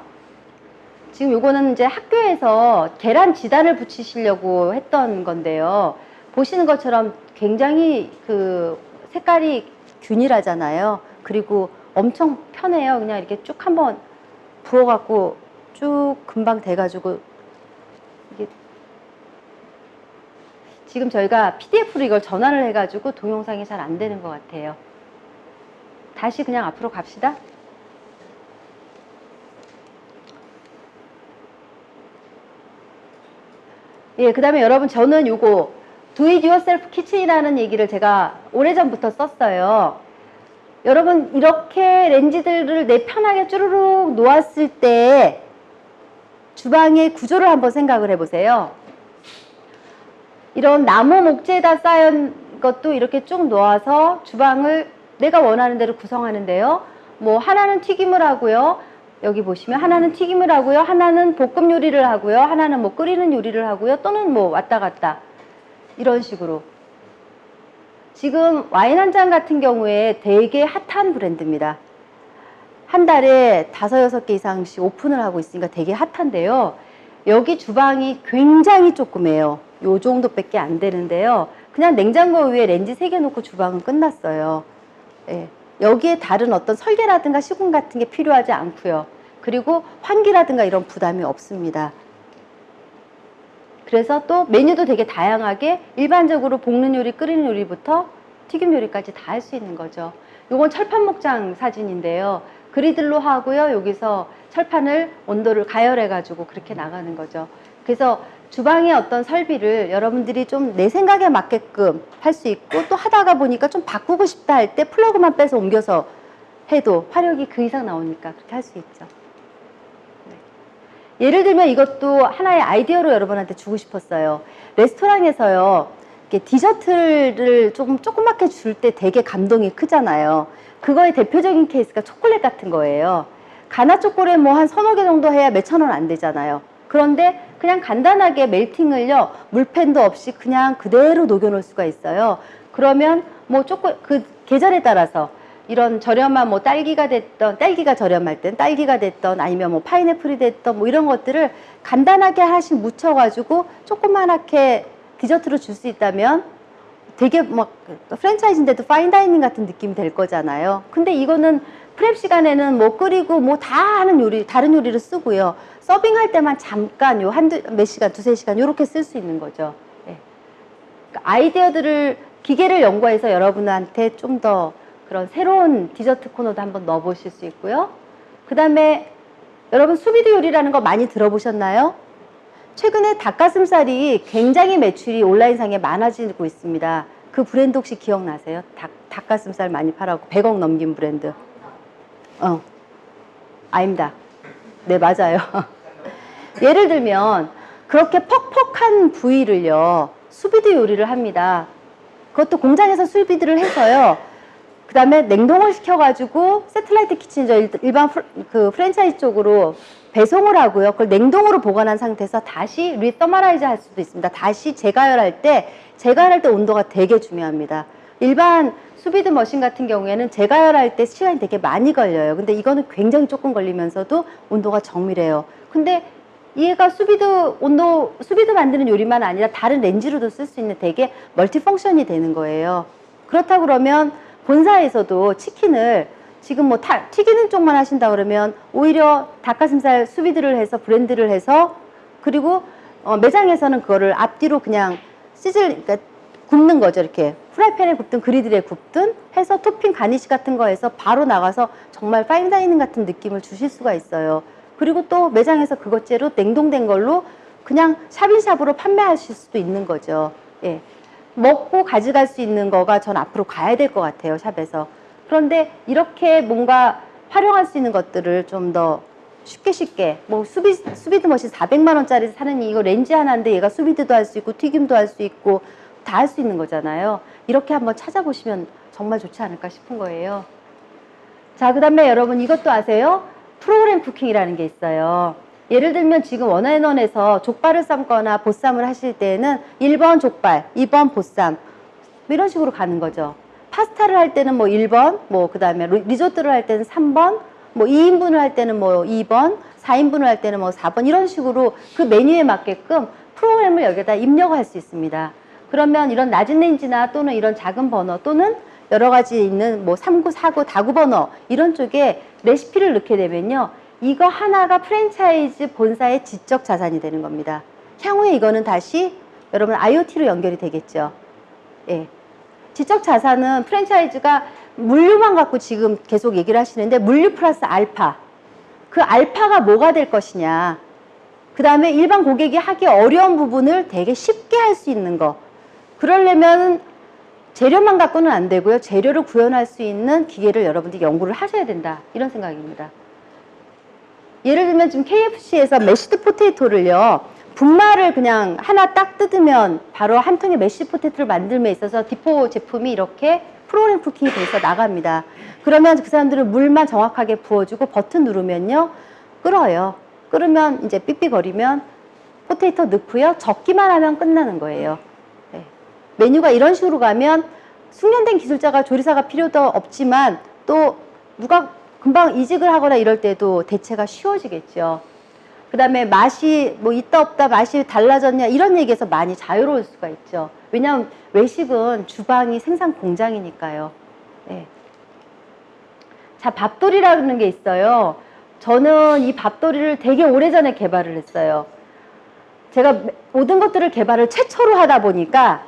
지금 요거는 이제 학교에서 계란 지단을 붙이시려고 했던 건데요. 보시는 것처럼 굉장히 그 색깔이 균일하잖아요. 그리고 엄청 편해요. 그냥 이렇게 쭉 한번 부어갖고 쭉 금방 돼가지고 이게 지금 저희가 PDF로 이걸 전환을 해가지고 동영상이 잘 안 되는 것 같아요. 다시 그냥 앞으로 갑시다. 예, 그 다음에 여러분 저는 요거 Do It Yourself Kitchen이라는 얘기를 제가 오래전부터 썼어요. 여러분 이렇게 렌지들을 내 편하게 쭈루룩 놓았을 때 주방의 구조를 한번 생각을 해보세요. 이런 나무 목재에다 쌓인 것도 이렇게 쭉 놓아서 주방을 내가 원하는 대로 구성하는데요. 뭐 하나는 튀김을 하고요. 여기 보시면 하나는 튀김을 하고요. 하나는 볶음 요리를 하고요. 하나는 뭐 끓이는 요리를 하고요. 또는 뭐 왔다 갔다 이런 식으로. 지금 와인 한 잔 같은 경우에 되게 핫한 브랜드입니다. 한 달에 5, 6개 이상씩 오픈을 하고 있으니까 되게 핫한데요. 여기 주방이 굉장히 조그매요. 요 정도밖에 안 되는데요. 그냥 냉장고 위에 렌지 3개 놓고 주방은 끝났어요. 예. 여기에 다른 어떤 설계라든가 시공 같은 게 필요하지 않고요. 그리고 환기라든가 이런 부담이 없습니다. 그래서 또 메뉴도 되게 다양하게 일반적으로 볶는 요리, 끓이는 요리부터 튀김 요리까지 다 할 수 있는 거죠. 요건 철판 목장 사진인데요. 그리들로 하고요. 여기서 철판을 온도를 가열해가지고 그렇게 나가는 거죠. 그래서 주방의 어떤 설비를 여러분들이 좀 내 생각에 맞게끔 할 수 있고 또 하다가 보니까 좀 바꾸고 싶다 할 때 플러그만 빼서 옮겨서 해도 화력이 그 이상 나오니까 그렇게 할 수 있죠. 네. 예를 들면 이것도 하나의 아이디어로 여러분한테 주고 싶었어요. 레스토랑에서요. 이렇게 디저트를 조그맣게 줄 때 되게 감동이 크잖아요. 그거의 대표적인 케이스가 초콜릿 같은 거예요. 가나 초콜릿 뭐 한 서너 개 정도 해야 몇천 원 안 되잖아요. 그런데 그냥 간단하게 멜팅을요, 물펜도 없이 그냥 그대로 녹여놓을 수가 있어요. 그러면 뭐 그 계절에 따라서 이런 저렴한 뭐 딸기가 저렴할 땐 딸기가 됐던, 아니면 뭐 파인애플이 됐던 뭐 이런 것들을 간단하게 하나씩 묻혀가지고 조그만하게 디저트로 줄 수 있다면 되게 막 프랜차이즈인데도 파인다이닝 같은 느낌이 될 거잖아요. 근데 이거는 프렙 시간에는 뭐 끓이고 뭐 다 하는 요리, 다른 요리를 쓰고요. 서빙할 때만 잠깐 몇 시간, 두세 시간 요렇게 쓸 수 있는 거죠. 예. 그러니까 아이디어들을, 기계를 연구해서 여러분한테 좀 더 그런 새로운 디저트 코너도 한번 넣어보실 수 있고요. 그 다음에 여러분 수비드 요리라는 거 많이 들어보셨나요? 최근에 닭가슴살이 굉장히 매출이 온라인상에 많아지고 있습니다. 그 브랜드 혹시 기억나세요? 닭가슴살 많이 팔아고 100억 넘긴 브랜드. 아닙니다. 네, 맞아요. 예를 들면 그렇게 퍽퍽한 부위를요, 수비드 요리를 합니다. 그것도 공장에서 수비드를 해서요, 그 다음에 냉동을 시켜가지고 세틀라이트 키친이죠. 일반 그 프랜차이즈 쪽으로 배송을 하고요. 그걸 냉동으로 보관한 상태에서 다시 리서머라이즈 할 수도 있습니다. 다시 재가열할 때 온도가 되게 중요합니다. 일반 수비드 머신 같은 경우에는 재가열할 때 시간이 되게 많이 걸려요. 근데 이거는 굉장히 조금 걸리면서도 온도가 정밀해요. 근데 얘가 수비드 만드는 요리만 아니라 다른 렌즈로도 쓸 수 있는 되게 멀티펑션이 되는 거예요. 그렇다 그러면 본사에서도 치킨을 지금 뭐 튀기는 쪽만 하신다 그러면 오히려 닭가슴살 수비드를 해서 브랜드를 해서, 그리고 매장에서는 그거를 앞뒤로 그냥 그러니까 굽는 거죠. 이렇게 프라이팬에 굽든 그리들에 굽든 해서 토핑 가니쉬 같은 거 해서 바로 나가서 정말 파인다이닝 같은 느낌을 주실 수가 있어요. 그리고 또 매장에서 그것째로 냉동된 걸로 그냥 샵인샵으로 판매하실 수도 있는 거죠. 예. 먹고 가져갈 수 있는 거가 전 앞으로 가야 될 것 같아요, 샵에서. 그런데 이렇게 뭔가 활용할 수 있는 것들을 좀 더 쉽게 뭐 수비드 머신 400만 원짜리 사는 이거 렌즈 하나인데 얘가 수비드도 할 수 있고 튀김도 할 수 있고 다 할 수 있는 거잖아요. 이렇게 한번 찾아보시면 정말 좋지 않을까 싶은 거예요. 자, 그 다음에 여러분 이것도 아세요? 프로그램 쿠킹이라는 게 있어요. 예를 들면 지금 원앤원에서 족발을 삶거나 보쌈을 하실 때는 1번 족발, 2번 보쌈 이런 식으로 가는 거죠. 파스타를 할 때는 뭐 1번, 뭐 그 다음에 리조또를 할 때는 3번, 뭐 2인분을 할 때는 뭐 2번, 4인분을 할 때는 뭐 4번 이런 식으로 그 메뉴에 맞게끔 프로그램을 여기다 입력할 수 있습니다. 그러면 이런 낮은 렌지나 또는 이런 작은 버너 또는 여러 가지 있는 뭐 3구, 4구, 다구 버너 이런 쪽에 레시피를 넣게 되면요, 이거 하나가 프랜차이즈 본사의 지적 자산이 되는 겁니다. 향후에 이거는 다시 여러분 IoT로 연결이 되겠죠. 예. 지적 자산은 프랜차이즈가 물류만 갖고 지금 계속 얘기를 하시는데 물류 플러스 알파. 그 알파가 뭐가 될 것이냐. 그 다음에 일반 고객이 하기 어려운 부분을 되게 쉽게 할 수 있는 거. 그러려면 재료만 갖고는 안 되고요. 재료를 구현할 수 있는 기계를 여러분들이 연구를 하셔야 된다. 이런 생각입니다. 예를 들면 지금 KFC에서 메시드 포테이토를요, 분말을 그냥 하나 딱 뜯으면 바로 한 통의 메시드 포테이토를 만들면 있어서 디포 제품이 이렇게 프로그램 쿠킹이 돼서 나갑니다. 그러면 그 사람들은 물만 정확하게 부어주고 버튼 누르면요, 끓어요. 끓으면 이제 삑삑거리면 포테이토 넣고요, 적기만 하면 끝나는 거예요. 네. 메뉴가 이런 식으로 가면 숙련된 기술자가 조리사가 필요도 없지만 또 누가 금방 이직을 하거나 이럴 때도 대체가 쉬워지겠죠. 그 다음에 맛이 뭐 있다 없다 맛이 달라졌냐 이런 얘기에서 많이 자유로울 수가 있죠. 왜냐하면 외식은 주방이 생산 공장이니까요. 네. 자, 밥돌이라는 게 있어요. 저는 이 밥돌이를 되게 오래전에 개발을 했어요. 제가 모든 것들을 개발을 최초로 하다 보니까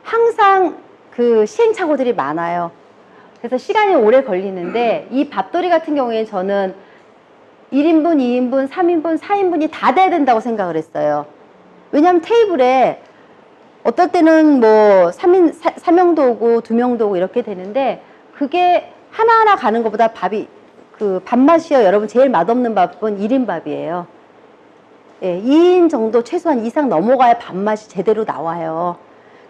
항상 그 시행착오들이 많아요. 그래서 시간이 오래 걸리는데 이 밥돌이 같은 경우에는 저는 1인분, 2인분, 3인분, 4인분이 다 돼야 된다고 생각을 했어요. 왜냐하면 테이블에 어떨 때는 뭐 3명도 오고 2명도 오고 이렇게 되는데 그게 하나하나 가는 것보다 밥이 그 밥맛이요. 여러분 제일 맛없는 밥은 1인 밥이에요. 예, 2인 정도 최소한 이상 넘어가야 밥맛이 제대로 나와요.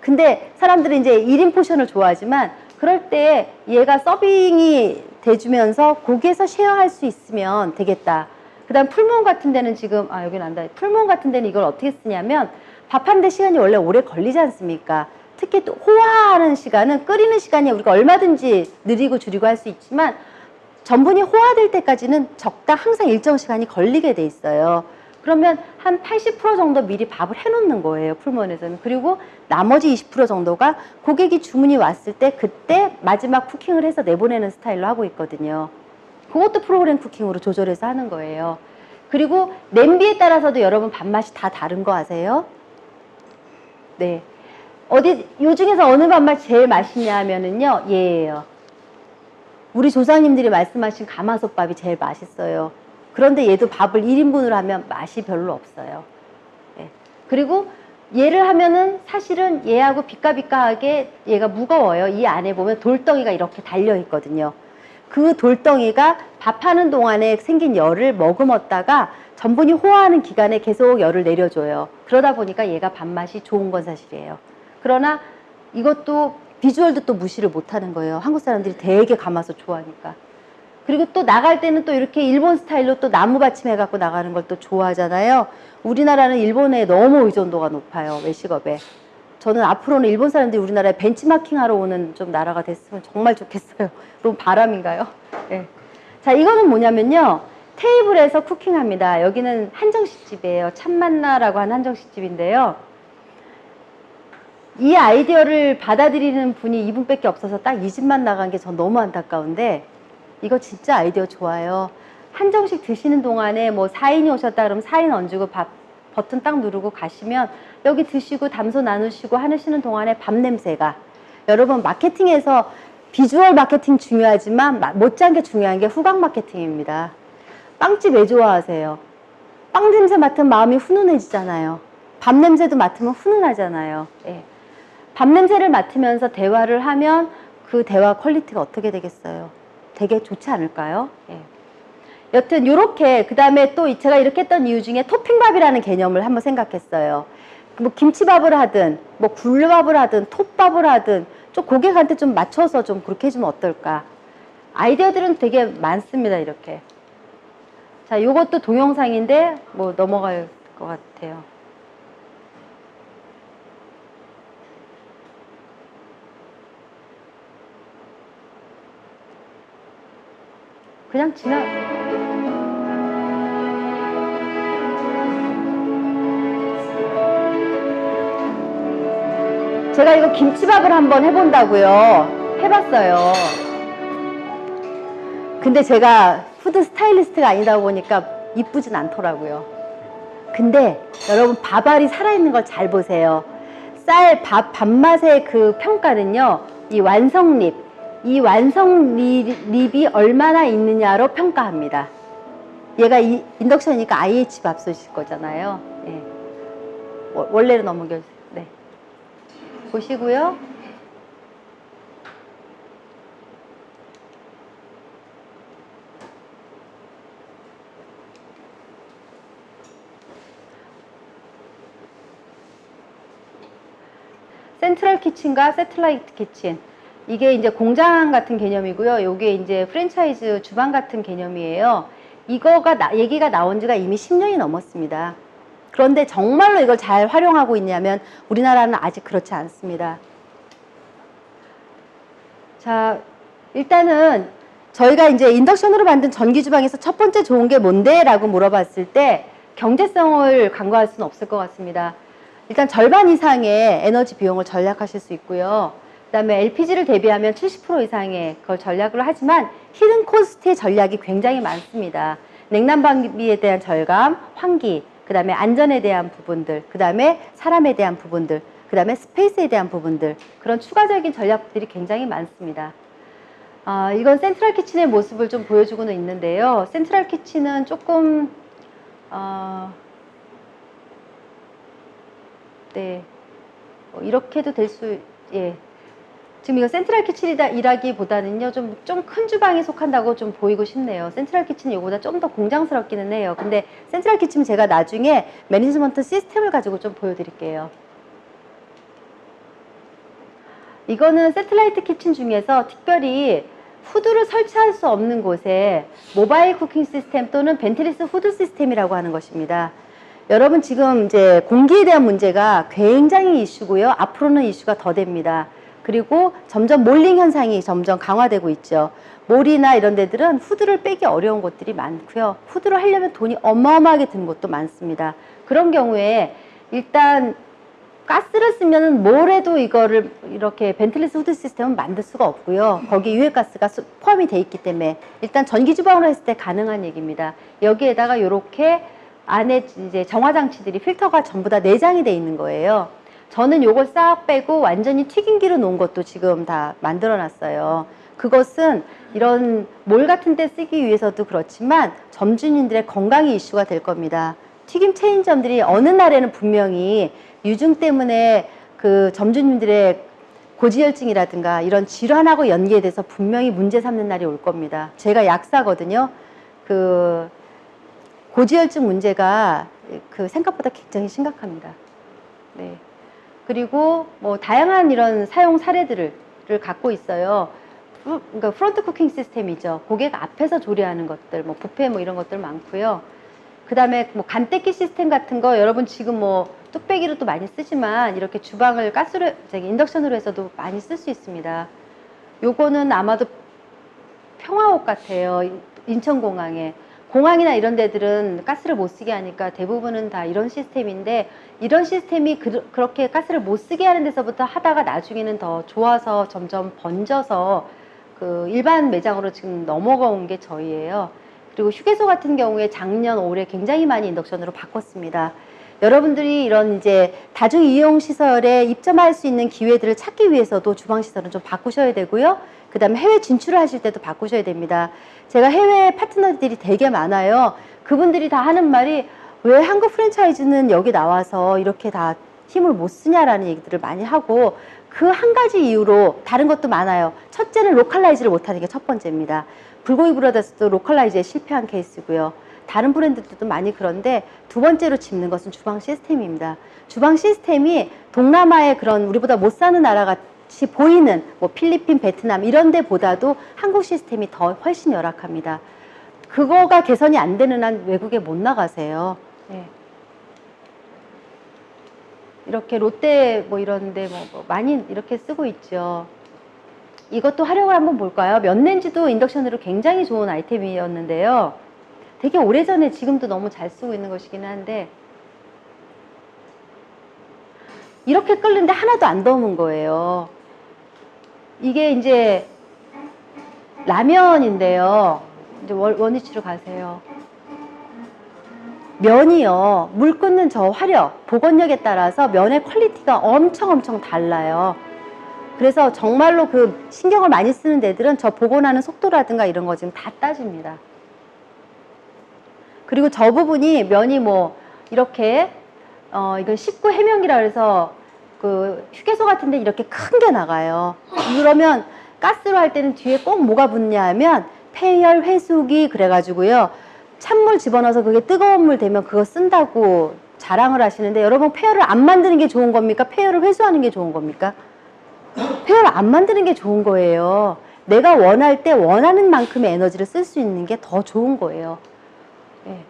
근데 사람들이 이제 1인 포션을 좋아하지만 그럴 때 얘가 서빙이 돼주면서 거기에서 쉐어할 수 있으면 되겠다. 그 다음 풀무원 같은 데는 지금, 여긴 안 돼. 풀무원 같은 데는 이걸 어떻게 쓰냐면 밥하는데 시간이 원래 오래 걸리지 않습니까? 특히 또 호화하는 시간은 끓이는 시간이 우리가 얼마든지 느리고 줄이고 할 수 있지만 전분이 호화될 때까지는 적당 항상 일정 시간이 걸리게 돼 있어요. 그러면 한 80% 정도 미리 밥을 해놓는 거예요, 풀무원에서는. 그리고 나머지 20% 정도가 고객이 주문이 왔을 때 그때 마지막 쿠킹을 해서 내보내는 스타일로 하고 있거든요. 그것도 프로그램 쿠킹으로 조절해서 하는 거예요. 그리고 냄비에 따라서도 여러분 밥맛이 다 다른 거 아세요? 네. 요 중에서 어느 밥맛이 제일 맛있냐 하면은요, 얘예요. 우리 조상님들이 말씀하신 가마솥밥이 제일 맛있어요. 그런데 얘도 밥을 1인분으로 하면 맛이 별로 없어요. 예. 그리고 얘를 하면은 사실은 얘하고 비까비까하게 얘가 무거워요. 이 안에 보면 돌덩이가 이렇게 달려 있거든요. 그 돌덩이가 밥하는 동안에 생긴 열을 머금었다가 전분이 호화하는 기간에 계속 열을 내려줘요. 그러다 보니까 얘가 밥맛이 좋은 건 사실이에요. 그러나 이것도 비주얼도 또 무시를 못하는 거예요. 한국 사람들이 되게 가마솥 좋아하니까. 그리고 또 나갈 때는 또 이렇게 일본 스타일로 또 나무 받침 해갖고 나가는 걸 또 좋아하잖아요. 우리나라는 일본에 너무 의존도가 높아요. 외식업에. 저는 앞으로는 일본 사람들이 우리나라에 벤치마킹 하러 오는 좀 나라가 됐으면 정말 좋겠어요. 너무 바람인가요? 네. 자, 이거는 뭐냐면요. 테이블에서 쿠킹합니다. 여기는 한정식집이에요. 참만나라고 하는 한정식집인데요. 이 아이디어를 받아들이는 분이 이분밖에 없어서 딱 이 집만 나간 게 전 너무 안타까운데 이거 진짜 아이디어 좋아요. 한정식 드시는 동안에 뭐 4인이 오셨다 그러면 4인 얹고 밥 버튼 딱 누르고 가시면 여기 드시고 담소 나누시고 하시는 동안에 밥 냄새가 여러분 마케팅에서 비주얼 마케팅 중요하지만 못지않게 중요한 게 후각 마케팅입니다. 빵집 왜 좋아하세요? 빵 냄새 맡으면 마음이 훈훈해지잖아요. 밥 냄새도 맡으면 훈훈하잖아요. 예. 밥 냄새를 맡으면서 대화를 하면 그 대화 퀄리티가 어떻게 되겠어요? 되게 좋지 않을까요? 예. 여튼 요렇게 그 다음에 또 제가 이렇게 했던 이유 중에 토핑밥이라는 개념을 한번 생각했어요. 뭐 김치밥을 하든 뭐 굴밥을 하든 톱밥을 하든 좀 고객한테 좀 맞춰서 좀 그렇게 해주면 어떨까? 아이디어들은 되게 많습니다. 이렇게. 자, 요것도 동영상인데 뭐 넘어갈 것 같아요. 그냥 제가 이거 김치밥을 한번 해본다고요. 해봤어요. 근데 제가 푸드 스타일리스트가 아니다 보니까 이쁘진 않더라고요. 근데 여러분 밥알이 살아있는 걸 잘 보세요. 밥맛의 그 평가는요. 이 완성립이 얼마나 있느냐로 평가합니다. 얘가 인덕션이니까 IH 밥솥일 거잖아요. 예. 원래로 넘겨주세요. 네. 보시고요. 센트럴 키친과 새틀라이트 키친. 이게 이제 공장 같은 개념이고요. 요게 이제 프랜차이즈 주방 같은 개념이에요. 얘기가 나온 지가 이미 10년이 넘었습니다. 그런데 정말로 이걸 잘 활용하고 있냐면 우리나라는 아직 그렇지 않습니다. 자, 일단은 저희가 이제 인덕션으로 만든 전기 주방에서 첫 번째 좋은 게 뭔데? 라고 물어봤을 때 경제성을 간과할 수는 없을 것 같습니다. 일단 절반 이상의 에너지 비용을 절약하실 수 있고요. 그 다음에 LPG를 대비하면 70% 이상의 그걸 절약을 하지만 히든 코스트의 전략이 굉장히 많습니다. 냉난방비에 대한 절감, 환기, 그 다음에 안전에 대한 부분들, 그 다음에 사람에 대한 부분들, 그 다음에 스페이스에 대한 부분들, 그런 추가적인 전략들이 굉장히 많습니다. 이건 센트럴 키친의 모습을 좀 보여주고는 있는데요. 센트럴 키친은 조금 네, 이렇게도 될 수, 예. 지금 이거 센트럴 키친이라기보다는요, 좀 큰 주방에 속한다고 좀 보이고 싶네요. 센트럴 키친은 이거보다 좀 더 공장스럽기는 해요. 근데 센트럴 키친 제가 나중에 매니지먼트 시스템을 가지고 좀 보여드릴게요. 이거는 새틀라이트 키친 중에서 특별히 후드를 설치할 수 없는 곳에 모바일 쿠킹 시스템 또는 벤틀리스 후드 시스템이라고 하는 것입니다. 여러분 지금 이제 공기에 대한 문제가 굉장히 이슈고요. 앞으로는 이슈가 더 됩니다. 그리고 점점 몰링 현상이 점점 강화되고 있죠. 몰이나 이런 데들은 후드를 빼기 어려운 곳들이 많고요. 후드를 하려면 돈이 어마어마하게 드는 곳도 많습니다. 그런 경우에 일단 가스를 쓰면은 뭘해도 이거를 이렇게 벤틀리스 후드 시스템은 만들 수가 없고요. 거기 유해가스가 포함이 돼 있기 때문에 일단 전기 주방으로 했을 때 가능한 얘기입니다. 여기에다가 이렇게 안에 이제 정화 장치들이 필터가 전부 다 내장이 돼 있는 거예요. 저는 요걸 싹 빼고 완전히 튀김기로 놓은 것도 지금 다 만들어 놨어요. 그것은 이런 몰 같은 데 쓰기 위해서도 그렇지만 점주님들의 건강이 이슈가 될 겁니다. 튀김 체인점들이 어느 날에는 분명히 유증 때문에 그 점주님들의 고지혈증이라든가 이런 질환하고 연계돼서 분명히 문제 삼는 날이 올 겁니다. 제가 약사거든요. 그 고지혈증 문제가 그 생각보다 굉장히 심각합니다. 네. 그리고 뭐 다양한 이런 사용 사례들을 갖고 있어요. 그러니까 프론트 쿠킹 시스템이죠. 고객 앞에서 조리하는 것들, 뭐 뷔페 뭐 이런 것들 많고요. 그 다음에 뭐 간떼기 시스템 같은 거 여러분 지금 뭐 뚝배기로 또 많이 쓰지만 이렇게 주방을 가스로, 인덕션으로 해서도 많이 쓸 수 있습니다. 요거는 아마도 평화옥 같아요. 인천공항에. 공항이나 이런 데들은 가스를 못 쓰게 하니까 대부분은 다 이런 시스템인데 이런 시스템이 그렇게 가스를 못 쓰게 하는 데서부터 하다가 나중에는 더 좋아서 점점 번져서 그 일반 매장으로 지금 넘어가 온 게 저희예요. 그리고 휴게소 같은 경우에 작년, 올해 굉장히 많이 인덕션으로 바꿨습니다. 여러분들이 이런 이제 다중 이용 시설에 입점할 수 있는 기회들을 찾기 위해서도 주방 시설은 좀 바꾸셔야 되고요. 그 다음에 해외 진출을 하실 때도 바꾸셔야 됩니다. 제가 해외 파트너들이 되게 많아요. 그분들이 다 하는 말이 왜 한국 프랜차이즈는 여기 나와서 이렇게 다 힘을 못 쓰냐라는 얘기들을 많이 하고 그 한 가지 이유로 다른 것도 많아요. 첫째는 로컬라이즈를 못하는 게 첫 번째입니다. 불고기 브라더스도 로컬라이즈에 실패한 케이스고요. 다른 브랜드들도 많이 그런데 두 번째로 짚는 것은 주방 시스템입니다. 주방 시스템이 동남아의 그런 우리보다 못 사는 나라 같이 보이는 뭐 필리핀, 베트남 이런 데보다도 한국 시스템이 더 훨씬 열악합니다. 그거가 개선이 안 되는 한 외국에 못 나가세요. 네. 이렇게 롯데 뭐 이런데 뭐 많이 이렇게 쓰고 있죠. 이것도 활용을 한번 볼까요? 면렌지도 인덕션으로 굉장히 좋은 아이템이었는데요. 되게 오래전에 지금도 너무 잘 쓰고 있는 것이긴 한데 이렇게 끓는데 하나도 안 더운 거예요. 이게 이제 라면인데요. 이제 원위치로 가세요. 면이요. 물 끓는 저 화력, 복원력에 따라서 면의 퀄리티가 엄청 달라요. 그래서 정말로 그 신경을 많이 쓰는 데들은 저 복원하는 속도라든가 이런 거 지금 다 따집니다. 그리고 저 부분이 면이 뭐 이렇게 이건 19 해명이라 그래서 그 휴게소 같은 데 이렇게 큰 게 나가요. 그러면 가스로 할 때는 뒤에 꼭 뭐가 붙냐 하면 폐열 회수기 그래가지고요. 찬물 집어넣어서 그게 뜨거운 물 되면 그거 쓴다고 자랑을 하시는데 여러분 폐열을 안 만드는 게 좋은 겁니까? 폐열을 회수하는 게 좋은 겁니까? 폐열을 안 만드는 게 좋은 거예요. 내가 원할 때 원하는 만큼의 에너지를 쓸 수 있는 게 더 좋은 거예요. 네.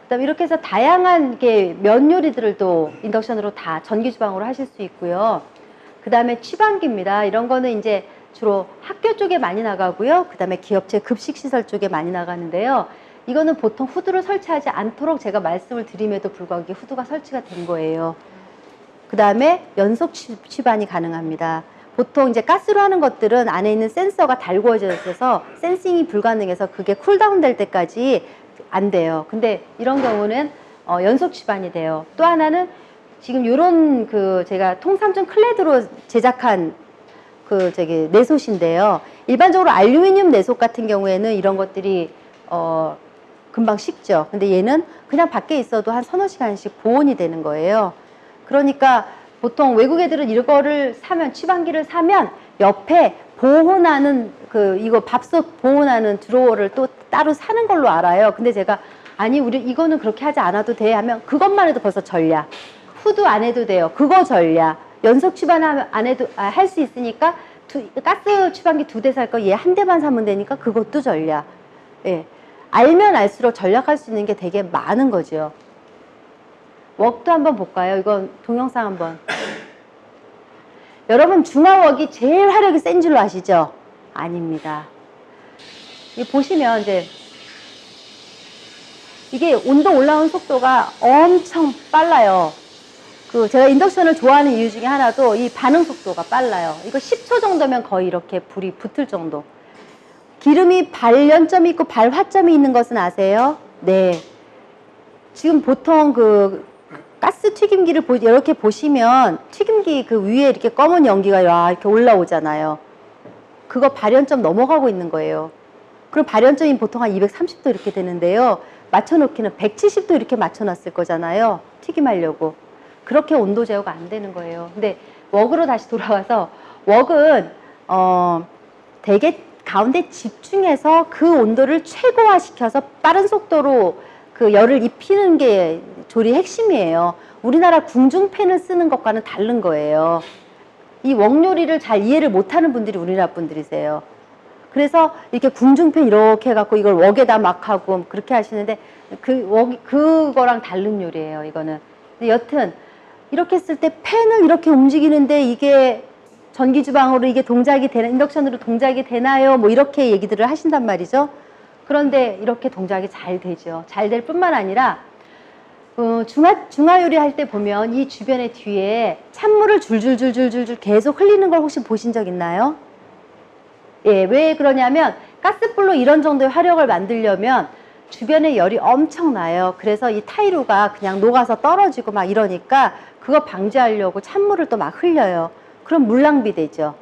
그다음에 이렇게 해서 다양한 게 면 요리들을 또 인덕션으로 다 전기 주방으로 하실 수 있고요. 그 다음에 취방기입니다. 이런 거는 이제 주로 학교 쪽에 많이 나가고요. 그 다음에 기업체 급식시설 쪽에 많이 나가는데요. 이거는 보통 후드를 설치하지 않도록 제가 말씀을 드림에도 불구하고 후드가 설치가 된 거예요. 그 다음에 연속 취반이 가능합니다. 보통 이제 가스로 하는 것들은 안에 있는 센서가 달구어져 있어서 센싱이 불가능해서 그게 쿨다운 될 때까지 안 돼요. 근데 이런 경우는 연속 취반이 돼요. 또 하나는 지금 요런 그 제가 통삼중 클레드로 제작한 그 내솥인데요. 일반적으로 알루미늄 내솥 같은 경우에는 이런 것들이 금방 식죠. 근데 얘는 그냥 밖에 있어도 한 서너 시간씩 보온이 되는 거예요. 그러니까 보통 외국 애들은 이거를 사면, 취방기를 사면 옆에 보온하는 이거 밥솥 보온하는 드로어를 또 따로 사는 걸로 알아요. 근데 제가 아니 우리 이거는 그렇게 하지 않아도 돼 하면 그것만 해도 벌써 전략. 후드 안 해도 돼요. 그거 전략. 연속 추반 안 해도 할 수 있으니까 가스 추반기 2대 살 거 얘 한 대만 사면 되니까 그것도 전략. 예. 알면 알수록 전략할 수 있는 게 되게 많은 거죠. 웍도 한번 볼까요? 이건 동영상 한번. 여러분 중화웍이 제일 화력이 센 줄로 아시죠? 아닙니다. 이 보시면 이제 이게 온도 올라오는 속도가 엄청 빨라요. 제가 인덕션을 좋아하는 이유 중에 하나도 이 반응 속도가 빨라요. 이거 10초 정도면 거의 이렇게 불이 붙을 정도. 기름이 발연점이 있고 발화점이 있는 것은 아세요? 네. 지금 보통 가스 튀김기를 이렇게 보시면 튀김기 그 위에 이렇게 검은 연기가 이렇게 올라오잖아요. 그거 발연점 넘어가고 있는 거예요. 그럼 발연점이 보통 한 230도 이렇게 되는데요. 맞춰놓기는 170도 이렇게 맞춰놨을 거잖아요. 튀김하려고. 그렇게 온도 제어가 안 되는 거예요. 근데 웍으로 다시 돌아와서 웍은 되게 가운데 집중해서 그 온도를 최고화시켜서 빠른 속도로 그 열을 입히는 게 조리 핵심이에요. 우리나라 궁중팬을 쓰는 것과는 다른 거예요. 이 웍 요리를 잘 이해를 못하는 분들이 우리나라 분들이세요. 그래서 이렇게 궁중팬 이렇게 해갖고 이걸 웍에다 막 하고 그렇게 하시는데 그거랑 다른 요리예요. 이거는. 근데 여튼 이렇게 했을 때 팬을 이렇게 움직이는데 이게 전기 주방으로 이게 동작이 되나, 인덕션으로 동작이 되나요? 뭐 이렇게 얘기들을 하신단 말이죠. 그런데 이렇게 동작이 잘 되죠. 잘 될 뿐만 아니라 중화 요리 할 때 보면 이 주변에 뒤에 찬물을 줄줄줄줄줄 계속 흘리는 걸 혹시 보신 적 있나요? 예, 왜 그러냐면 가스불로 이런 정도의 화력을 만들려면 주변에 열이 엄청 나요. 그래서 이 타이루가 그냥 녹아서 떨어지고 막 이러니까 그거 방지하려고 찬물을 또 막 흘려요. 그럼 물 낭비되죠.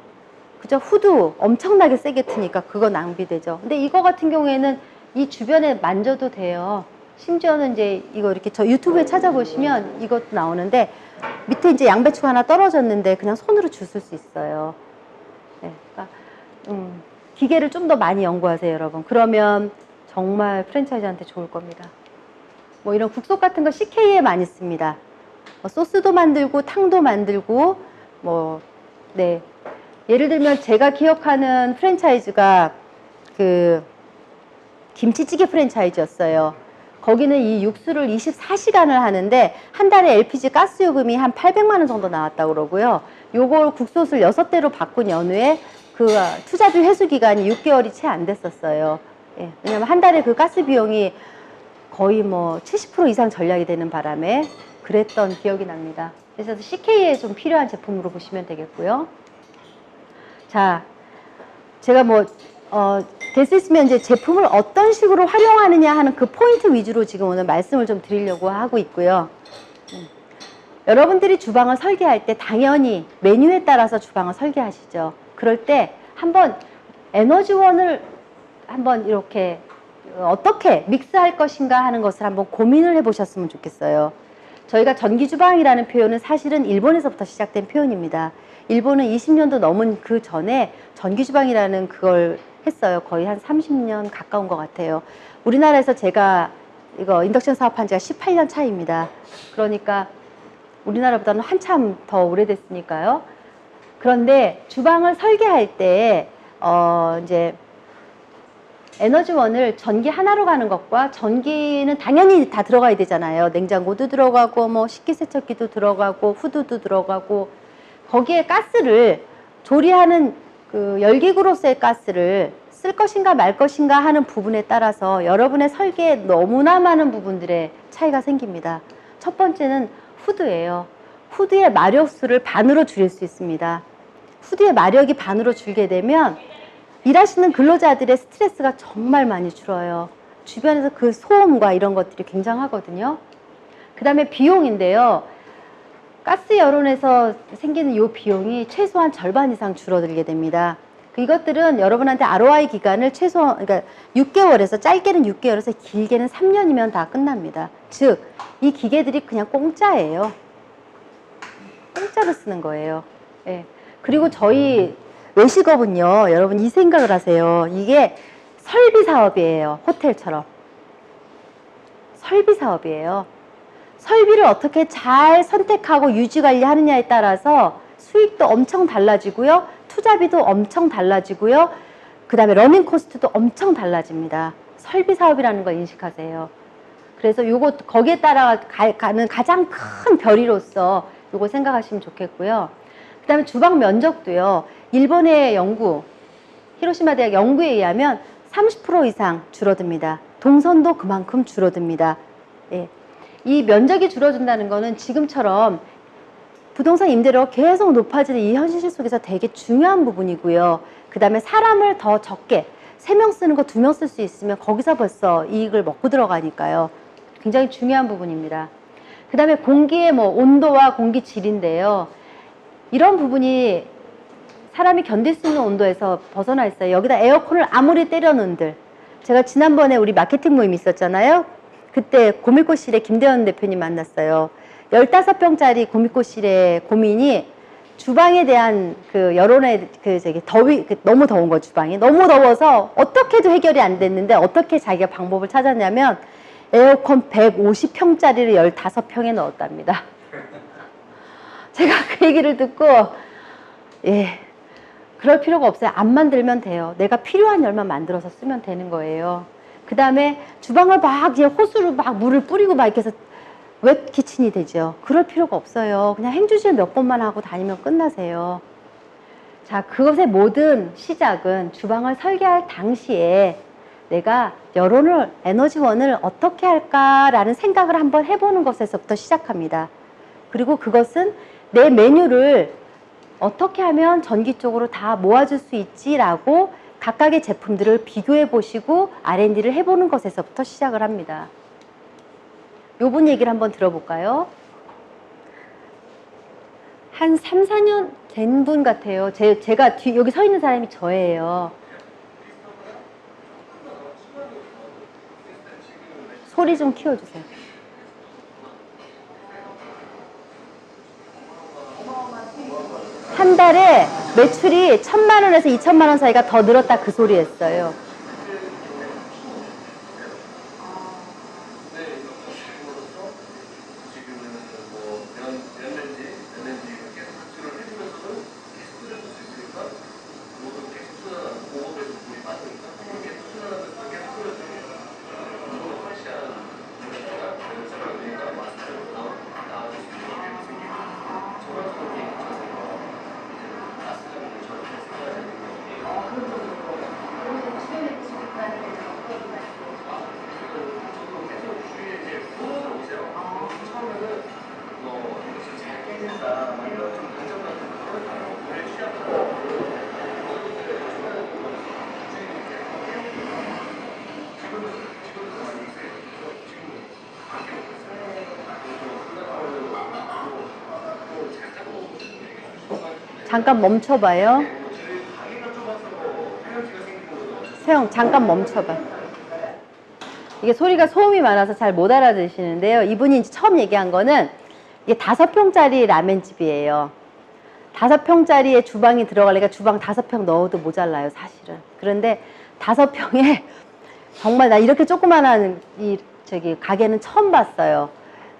그죠? 후드 엄청나게 세게 트니까 그거 낭비되죠. 근데 이거 같은 경우에는 이 주변에 만져도 돼요. 심지어는 이제 이거 이렇게 저 유튜브에 찾아보시면 이것도 나오는데 밑에 이제 양배추가 하나 떨어졌는데 그냥 손으로 주술 수 있어요. 네, 그러니까 기계를 좀 더 많이 연구하세요, 여러분. 그러면 정말 프랜차이즈한테 좋을 겁니다. 뭐 이런 국속 같은 거 CK에 많이 씁니다. 소스도 만들고 탕도 만들고 네. 예를 들면 제가 기억하는 프랜차이즈가 김치찌개 프랜차이즈였어요. 거기는 이 육수를 24시간을 하는데 한 달에 LPG 가스 요금이 한 800만 원 정도 나왔다고 그러고요. 요걸 국솥을 6대로 바꾼 연후에 투자비 회수 기간이 6개월이 채 안 됐었어요. 예, 왜냐면 한 달에 그 가스 비용이 거의 70% 이상 절약이 되는 바람에 그랬던 기억이 납니다. 그래서 CK에 좀 필요한 제품으로 보시면 되겠고요. 자, 제가 될 수 있으면 이제 제품을 어떤 식으로 활용하느냐 하는 그 포인트 위주로 지금 오늘 말씀을 좀 드리려고 하고 있고요. 여러분들이 주방을 설계할 때 당연히 메뉴에 따라서 주방을 설계하시죠. 그럴 때 한번 에너지원을 한번 이렇게 어떻게 믹스할 것인가 하는 것을 한번 고민을 해보셨으면 좋겠어요. 저희가 전기주방이라는 표현은 사실은 일본에서부터 시작된 표현입니다. 일본은 20년도 넘은 그 전에 전기주방이라는 그걸 했어요. 거의 한 30년 가까운 것 같아요. 우리나라에서 제가 이거 인덕션 사업한 지가 18년 차입니다. 그러니까 우리나라보다는 한참 더 오래됐으니까요. 그런데 주방을 설계할 때 이제 에너지원을 전기 하나로 가는 것과 전기는 당연히 다 들어가야 되잖아요. 냉장고도 들어가고 식기세척기도 들어가고 후드도 들어가고 거기에 가스를 조리하는 열기구로서의 가스를 쓸 것인가 말 것인가 하는 부분에 따라서 여러분의 설계에 너무나 많은 부분들의 차이가 생깁니다. 첫 번째는 후드예요. 후드의 마력수를 반으로 줄일 수 있습니다. 후드의 마력이 반으로 줄게 되면 일하시는 근로자들의 스트레스가 정말 많이 줄어요. 주변에서 그 소음과 이런 것들이 굉장하거든요. 그 다음에 비용인데요. 가스 여론에서 생기는 이 비용이 최소한 절반 이상 줄어들게 됩니다. 이것들은 여러분한테 ROI 기간을 그러니까 6개월에서 짧게는 6개월에서 길게는 3년이면 다 끝납니다. 즉, 이 기계들이 그냥 공짜예요. 공짜로 쓰는 거예요. 예. 그리고 저희 외식업은요, 여러분 이 생각을 하세요. 이게 설비 사업이에요. 호텔처럼. 설비 사업이에요. 설비를 어떻게 잘 선택하고 유지 관리하느냐에 따라서 수익도 엄청 달라지고요. 투자비도 엄청 달라지고요. 그 다음에 러닝 코스트도 엄청 달라집니다. 설비 사업이라는 걸 인식하세요. 그래서 요거 거기에 따라 가는 가장 큰 별이로서 요거 생각하시면 좋겠고요. 그 다음에 주방 면적도요. 일본의 연구, 히로시마 대학 연구에 의하면 30% 이상 줄어듭니다. 동선도 그만큼 줄어듭니다. 예. 이 면적이 줄어든다는 거는 지금처럼 부동산 임대료가 계속 높아지는 이 현실 속에서 되게 중요한 부분이고요. 그 다음에 사람을 더 적게 3명 쓰는 거 2명 쓸 수 있으면 거기서 벌써 이익을 먹고 들어가니까요. 굉장히 중요한 부분입니다. 그 다음에 공기의 온도와 공기 질인데요. 이런 부분이 사람이 견딜 수 있는 온도에서 벗어나 있어요. 여기다 에어컨을 아무리 때려놓은들. 제가 지난번에 우리 마케팅 모임 있었잖아요. 그때 고밀꽃실에 김대현 대표님 만났어요. 15평짜리 고밀꽃실의 고민이 주방에 대한 그 여론의 더위, 너무 더운 거 주방이. 너무 더워서 어떻게도 해결이 안 됐는데 어떻게 자기가 방법을 찾았냐면 에어컨 150평짜리를 15평에 넣었답니다. 제가 그 얘기를 듣고, 예, 그럴 필요가 없어요. 안 만들면 돼요. 내가 필요한 열만 만들어서 쓰면 되는 거예요. 그 다음에 주방을 막 이제 호수로 막 물을 뿌리고 막 이렇게 해서 웹 키친이 되죠. 그럴 필요가 없어요. 그냥 행주실 몇 번만 하고 다니면 끝나세요. 자, 그것의 모든 시작은 주방을 설계할 당시에 내가 여론을, 에너지원을 어떻게 할까라는 생각을 한번 해보는 것에서부터 시작합니다. 그리고 그것은 내 메뉴를 어떻게 하면 전기 쪽으로 다 모아줄 수 있지라고 각각의 제품들을 비교해 보시고 R&D를 해보는 것에서부터 시작을 합니다. 요분 얘기를 한번 들어볼까요? 한 3, 4년 된 분 같아요. 제가 여기 서 있는 사람이 저예요. 소리 좀 키워주세요. 한 달에 매출이 1,000만 원에서 2,000만 원 사이가 더 늘었다 그 소리 했어요. 잠깐 멈춰봐요. 세영, 잠깐 멈춰봐. 이게 소리가 소음이 많아서 잘 못 알아들으시는데요. 이분이 이제 처음 얘기한 거는 이게 5평짜리 라멘집이에요. 5평짜리에 주방이 들어가려니까 주방 5평 넣어도 모자라요, 사실은. 그런데 5평에 정말 나 이렇게 조그만한 가게는 처음 봤어요.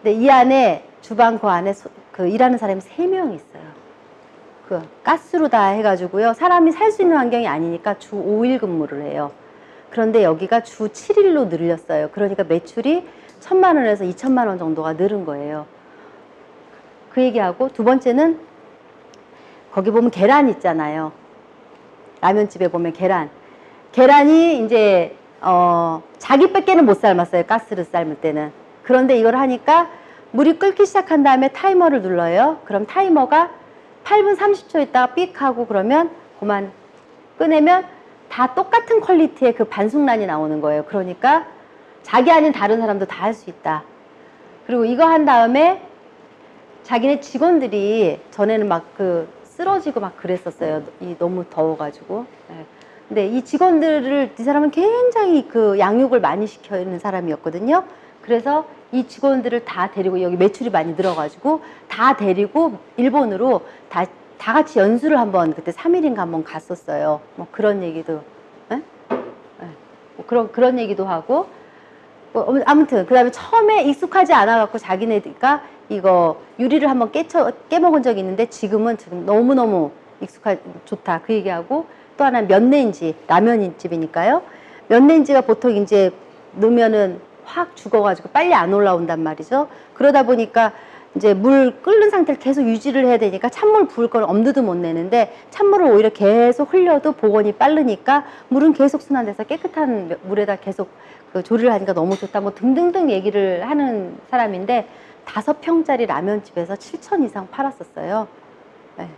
근데 이 안에 주방 그 안에 일하는 사람이 3명 있어요. 가스로 다 해가지고요. 사람이 살 수 있는 환경이 아니니까 주 5일 근무를 해요. 그런데 여기가 주 7일로 늘렸어요. 그러니까 매출이 1,000만 원에서 2,000만 원 정도가 늘은 거예요. 그 얘기하고 두 번째는 거기 보면 계란 있잖아요. 라면집에 보면 계란이 이제 자기 뺏게는 못 삶았어요. 가스를 삶을 때는. 그런데 이걸 하니까 물이 끓기 시작한 다음에 타이머를 눌러요. 그럼 타이머가 8분 30초 있다가 삑 하고 그러면 그만 꺼내면 다 똑같은 퀄리티의 그 반숙란이 나오는 거예요. 그러니까 자기 아닌 다른 사람도 다 할 수 있다. 그리고 이거 한 다음에 자기네 직원들이 전에는 막 쓰러지고 막 그랬었어요. 너무 더워가지고. 네. 근데 이 직원들을, 이 사람은 굉장히 양육을 많이 시키는 사람이었거든요. 그래서 이 직원들을 다 데리고, 여기 매출이 많이 늘어가지고 다 데리고 일본으로 다 같이 연수를 한번, 그때 3일인가 한번 갔었어요. 뭐 그런 얘기도, 에? 에. 뭐 그런 얘기도 하고, 아무튼 그 다음에 처음에 익숙하지 않아갖고 자기네가 이거 유리를 한번 깨먹은 적이 있는데 지금은 너무너무 좋다 그 얘기하고, 또 하나 면레인지, 라면집이니까요. 면레인지가 보통 이제 넣으면은 확 죽어가지고 빨리 안 올라온단 말이죠. 그러다 보니까 이제 물 끓는 상태를 계속 유지를 해야 되니까 찬물 부을 걸 엄두도 못 내는데, 찬물을 오히려 계속 흘려도 복원이 빠르니까 물은 계속 순환돼서 깨끗한 물에다 계속 그 조리를 하니까 너무 좋다 뭐 등등등 얘기를 하는 사람인데, 5평짜리 라면집에서 7천 이상 팔았었어요. 네.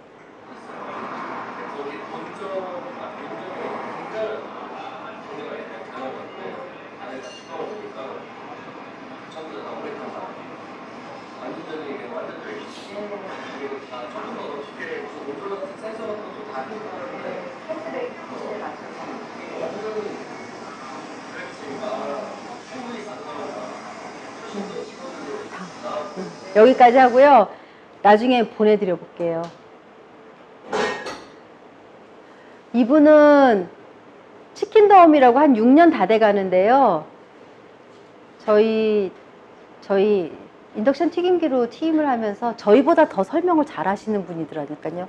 여기까지 하고요. 나중에 보내드려 볼게요. 이분은 치킨더움이라고 한 6년 다 돼 가는데요. 저희 인덕션 튀김기로 튀김을 하면서 저희보다 더 설명을 잘 하시는 분이더라니까요.